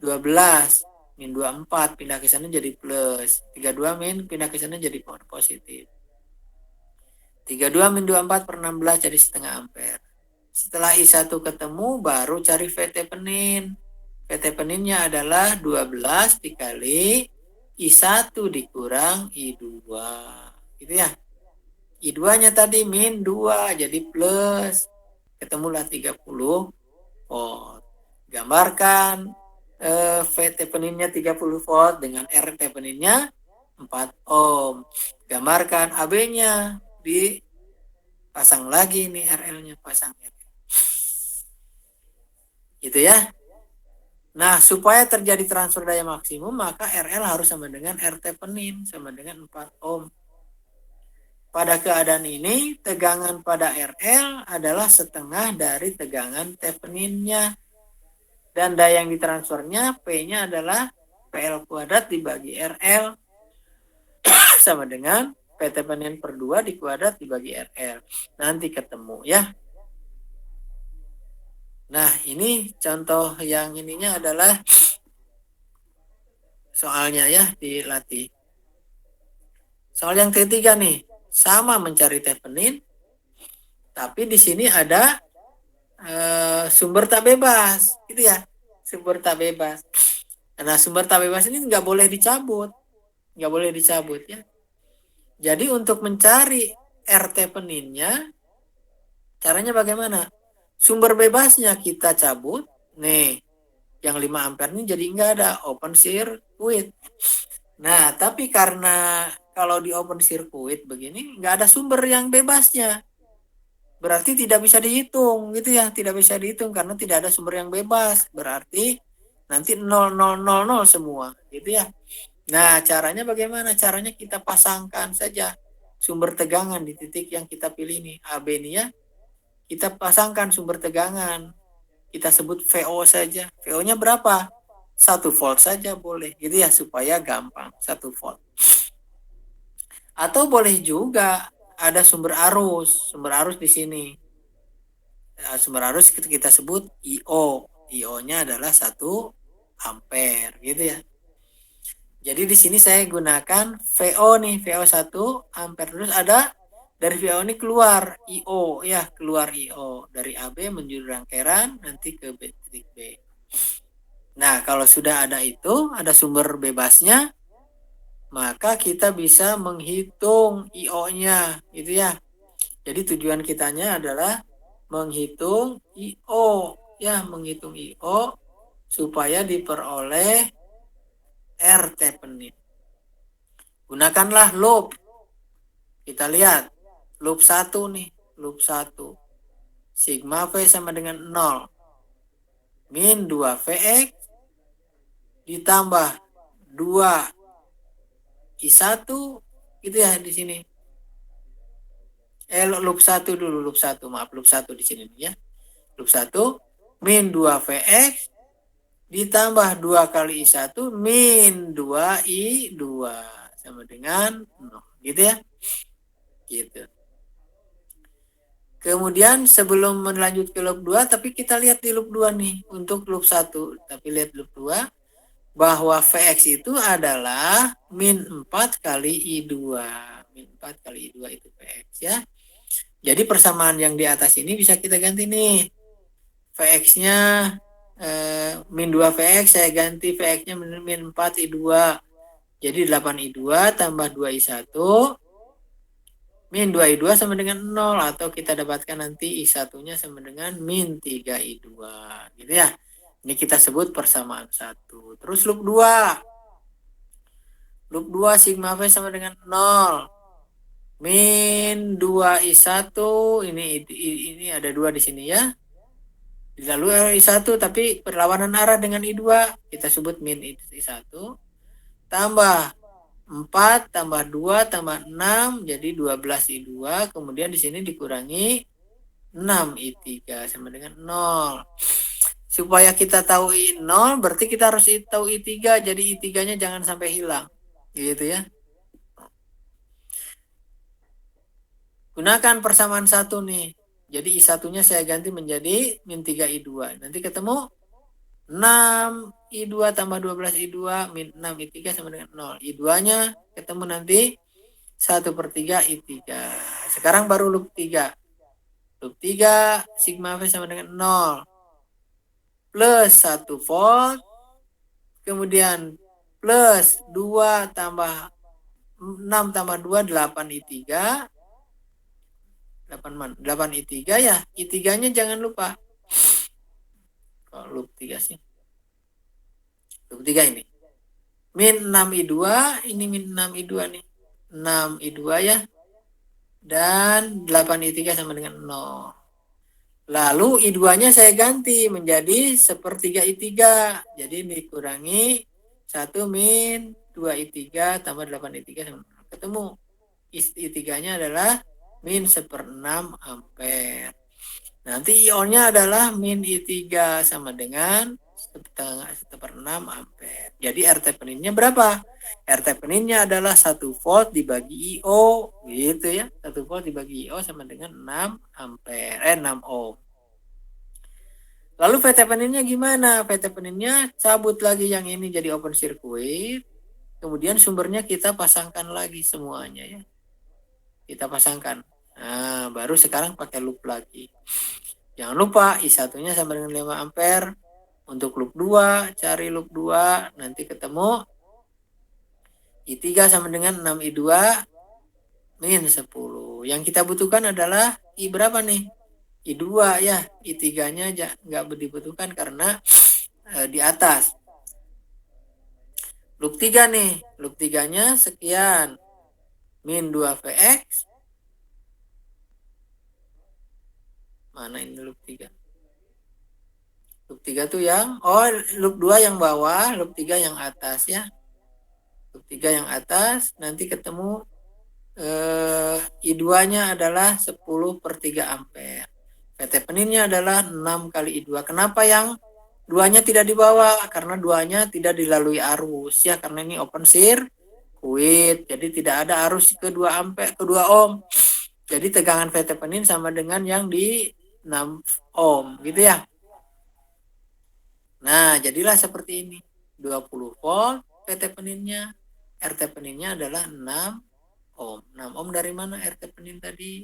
12. Min 24 pindah ke sana jadi plus. 32 min pindah ke sana jadi positif. 32 min 24 per 16 jadi setengah ampere. Setelah I1 ketemu baru cari V Thevenin. V Thevenin-nya adalah 12 dikali I1 dikurang I2. Gitu ya. I2-nya tadi min 2 jadi plus. Ketemulah 30 volt. Gambarkan V Thevenin-nya 30 volt dengan R Thevenin-nya 4 ohm. Gambarkan AB-nya, dipasang lagi nih RL-nya, pasang RL. Gitu ya. Nah, supaya terjadi transfer daya maksimum, maka RL harus sama dengan R Thevenin, sama dengan 4 ohm. Pada keadaan ini, tegangan pada RL adalah setengah dari tegangan Thevenin-nya. Dan daya yang ditransfernya, P-nya adalah PL kuadrat dibagi RL, sama dengan P Thevenin per 2 dikuadrat dibagi RL. Nanti ketemu ya. Nah, ini contoh yang ininya adalah soalnya ya, dilatih. Soal yang ketiga nih, sama mencari Thevenin, tapi di sini ada sumber tak bebas, gitu ya, sumber tak bebas. Nah, sumber tak bebas ini nggak boleh dicabut, ya. Jadi untuk mencari R Thevenin-nya, caranya bagaimana? Sumber bebasnya kita cabut, nih, yang 5 ampere ini jadi nggak ada, open circuit. Nah, tapi karena kalau di open circuit begini nggak ada sumber yang bebasnya. Berarti tidak bisa dihitung gitu ya, tidak bisa dihitung karena tidak ada sumber yang bebas. Berarti nanti 0000 semua gitu ya. Nah, caranya bagaimana? Caranya kita pasangkan saja sumber tegangan di titik yang kita pilih nih, AB nih ya. Kita pasangkan sumber tegangan. Kita sebut VO saja. VO-nya berapa? 1 volt saja boleh gitu ya, supaya gampang, 1 volt. Atau boleh juga ada sumber arus di sini. Nah, sumber arus kita sebut IO. IO-nya adalah 1 ampere gitu ya. Jadi di sini saya gunakan VO nih, VO 1 ampere. Terus ada dari VO ini keluar IO ya, keluar IO dari AB menuju rangkaian nanti ke titik B. Nah, kalau sudah ada itu, ada sumber bebasnya, maka kita bisa menghitung IO-nya gitu ya. Jadi tujuan kitanya adalah menghitung IO, ya, menghitung IO supaya diperoleh R Thevenin. Gunakanlah loop. Kita lihat loop 1 nih, loop 1. Sigma V sama dengan 0. Min 2 Vx ditambah 2 I1 gitu ya di sini. Loop 1 dulu, loop 1. Maaf, loop 1 di sini ya. Loop 1 min 2 Vx ditambah 2 kali I1 min 2 I2 sama dengan 0. Gitu ya. Gitu. Kemudian sebelum melanjut ke loop 2, tapi kita lihat di loop 2 nih untuk loop 1. Tapi lihat loop 2 bahwa Vx itu adalah min 4 kali I2. Min 4 kali I2 itu Vx ya. Jadi persamaan yang di atas ini bisa kita ganti nih. Vx-nya min 2 Vx, saya ganti Vx-nya min 4 I2. Jadi 8 I2 tambah 2 I1 min 2 I2 sama dengan 0. Atau kita dapatkan nanti I1-nya sama dengan min 3 I2. Gitu ya. Ini kita sebut persamaan 1. Terus loop 2. Loop 2 sigma V sama dengan 0. Min 2 I1. Ini ada 2 di sini ya. Lalu I1 tapi perlawanan arah dengan I2. Kita sebut min I1. Tambah 4 tambah 2 tambah 6 jadi 12 I2. Kemudian di sini dikurangi 6 I3 sama dengan 0. Supaya kita tahu I0 berarti kita harus tahu I3. Jadi I3-nya jangan sampai hilang. Gitu ya. Gunakan persamaan 1 nih. Jadi I1-nya saya ganti menjadi min 3 I2. Nanti ketemu 6 I2 tambah 12 I2 min 6 I3 sama dengan 0. I2-nya ketemu nanti 1/3 I3. Sekarang baru loop 3. Loop 3 sigma V sama dengan 0. Plus 1 volt. Kemudian plus 2 tambah 6 tambah 2 8 I3. 8 I3 ya. I3-nya jangan lupa. Kalau loop 3 sih. Loop 3 ini. Min 6 I2, ini min 6 I2 nih. 6 I2 ya. Dan 8 I3 sama dengan 0. Lalu I2-nya saya ganti menjadi 1/3 I3. Jadi dikurangi 1 min 2 I3 tambah 8 I3 sama dengan 0. Ketemu. I3-nya adalah min 1/6 ampere. Nanti ionnya adalah min I3 sama dengan 1/6 ampere. Jadi R Thevenin-nya berapa? R Thevenin-nya adalah 1 volt dibagi IO. Gitu ya. 1 volt dibagi IO sama dengan 6 ampere. 6 ohm. Lalu V Thevenin-nya gimana? V Thevenin-nya cabut lagi yang ini jadi open circuit. Kemudian sumbernya kita pasangkan lagi semuanya ya. Kita pasangkan. Nah, baru sekarang pakai loop lagi. Jangan lupa I1-nya sama dengan 5 ampere. Untuk loop 2, cari loop 2. Nanti ketemu I3 sama dengan 6 I2 min 10. Yang kita butuhkan adalah I berapa nih? I2 ya. I3-nya nggak dibutuhkan karena di atas. Loop 3 nih. Loop 3-nya sekian. Min 2 Vx. Mana ini loop 3? Loop 3 tuh yang, loop 2 yang bawah, loop 3 yang atas ya. Loop 3 yang atas, nanti ketemu I2-nya adalah 10/3 ampere. V Thevenin-nya adalah 6 kali I2. Kenapa yang 2-nya tidak dibawa? Karena 2-nya tidak dilalui arus ya, karena ini open circuit. Jadi tidak ada arus ke 2 ampere, ke 2 ohm. Jadi tegangan V Thevenin sama dengan yang di 6 ohm gitu ya. Nah, jadilah seperti ini. 20 volt V Thevenin-nya. R Thevenin-nya adalah 6 ohm. 6 ohm dari mana R Thevenin tadi?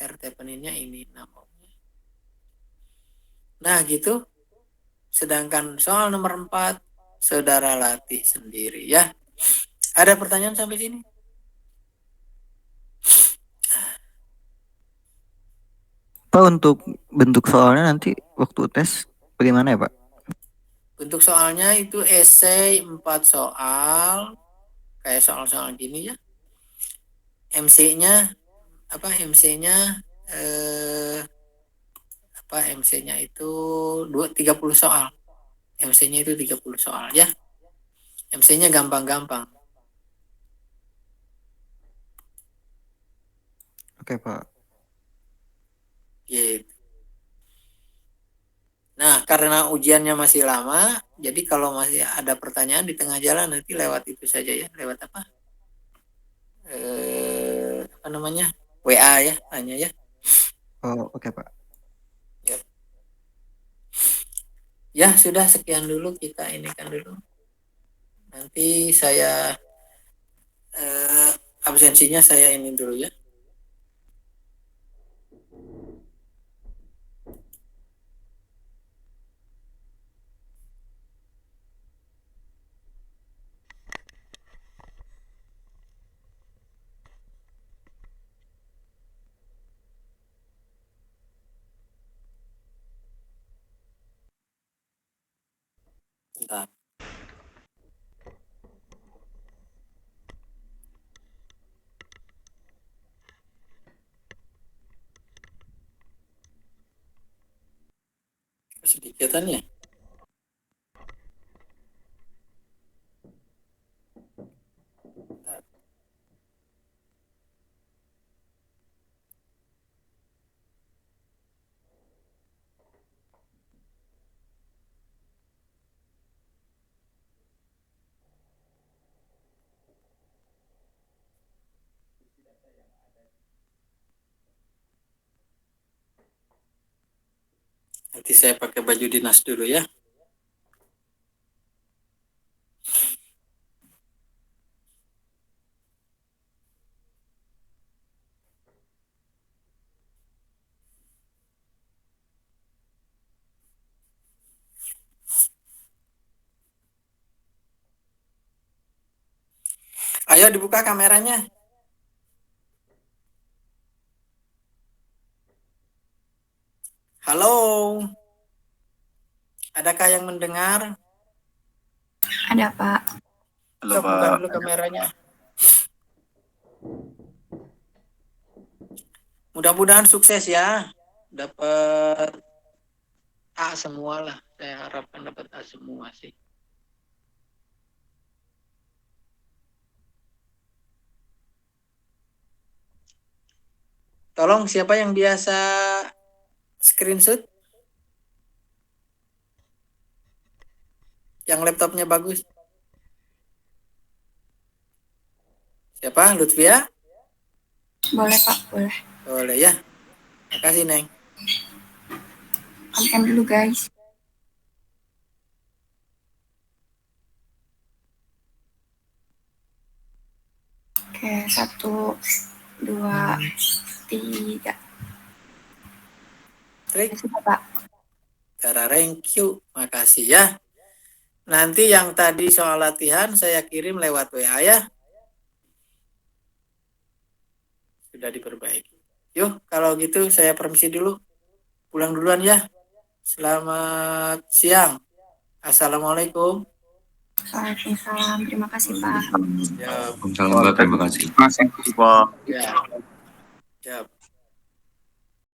R Thevenin-nya ini 6 ohm. Nah, gitu. Sedangkan soal nomor 4 saudara latih sendiri ya. Ada pertanyaan sampai sini? Pak, untuk bentuk soalnya nanti waktu tes bagaimana ya Pak? Bentuk soalnya itu esai 4 soal, kayak soal-soal gini ya. MC-nya apa? MC-nya MC-nya itu 30 soal. MC-nya itu 30 soal ya. MC-nya gampang-gampang. Oke Pak. Gitu. Nah, karena ujiannya masih lama, jadi kalau masih ada pertanyaan di tengah jalan nanti lewat itu saja ya, lewat apa? Apa namanya? WA ya, tanya ya. Oh, oke Pak. Ya, sudah sekian dulu kita ini kan dulu. Nanti saya absensinya saya ini dulu ya. Bentar. Sedikitan ya. Nanti saya pakai baju dinas dulu ya. Ayo dibuka kameranya. Halo. Adakah yang mendengar? Ada Pak. Halo, buka dulu kameranya. Mudah-mudahan sukses ya. Dapat A semua lah. Saya harapkan dapat A semua sih. Tolong siapa yang biasa screenshot? Yang laptopnya bagus. Siapa? Lutfia? Boleh Pak, boleh. Boleh ya. Makasih Neng. Amkan dulu guys. Oke, 1, 2, 3. Trik. Sudah Pak. Thank you. Makasih ya. Nanti yang tadi soal latihan saya kirim lewat WA ya. Sudah diperbaiki. Yuk, kalau gitu saya permisi dulu. Pulang duluan ya. Selamat siang. Assalamualaikum. Waalaikumsalam. Terima kasih Pak. Ya. Waalaikumsalam, terima kasih. Ya. Ya.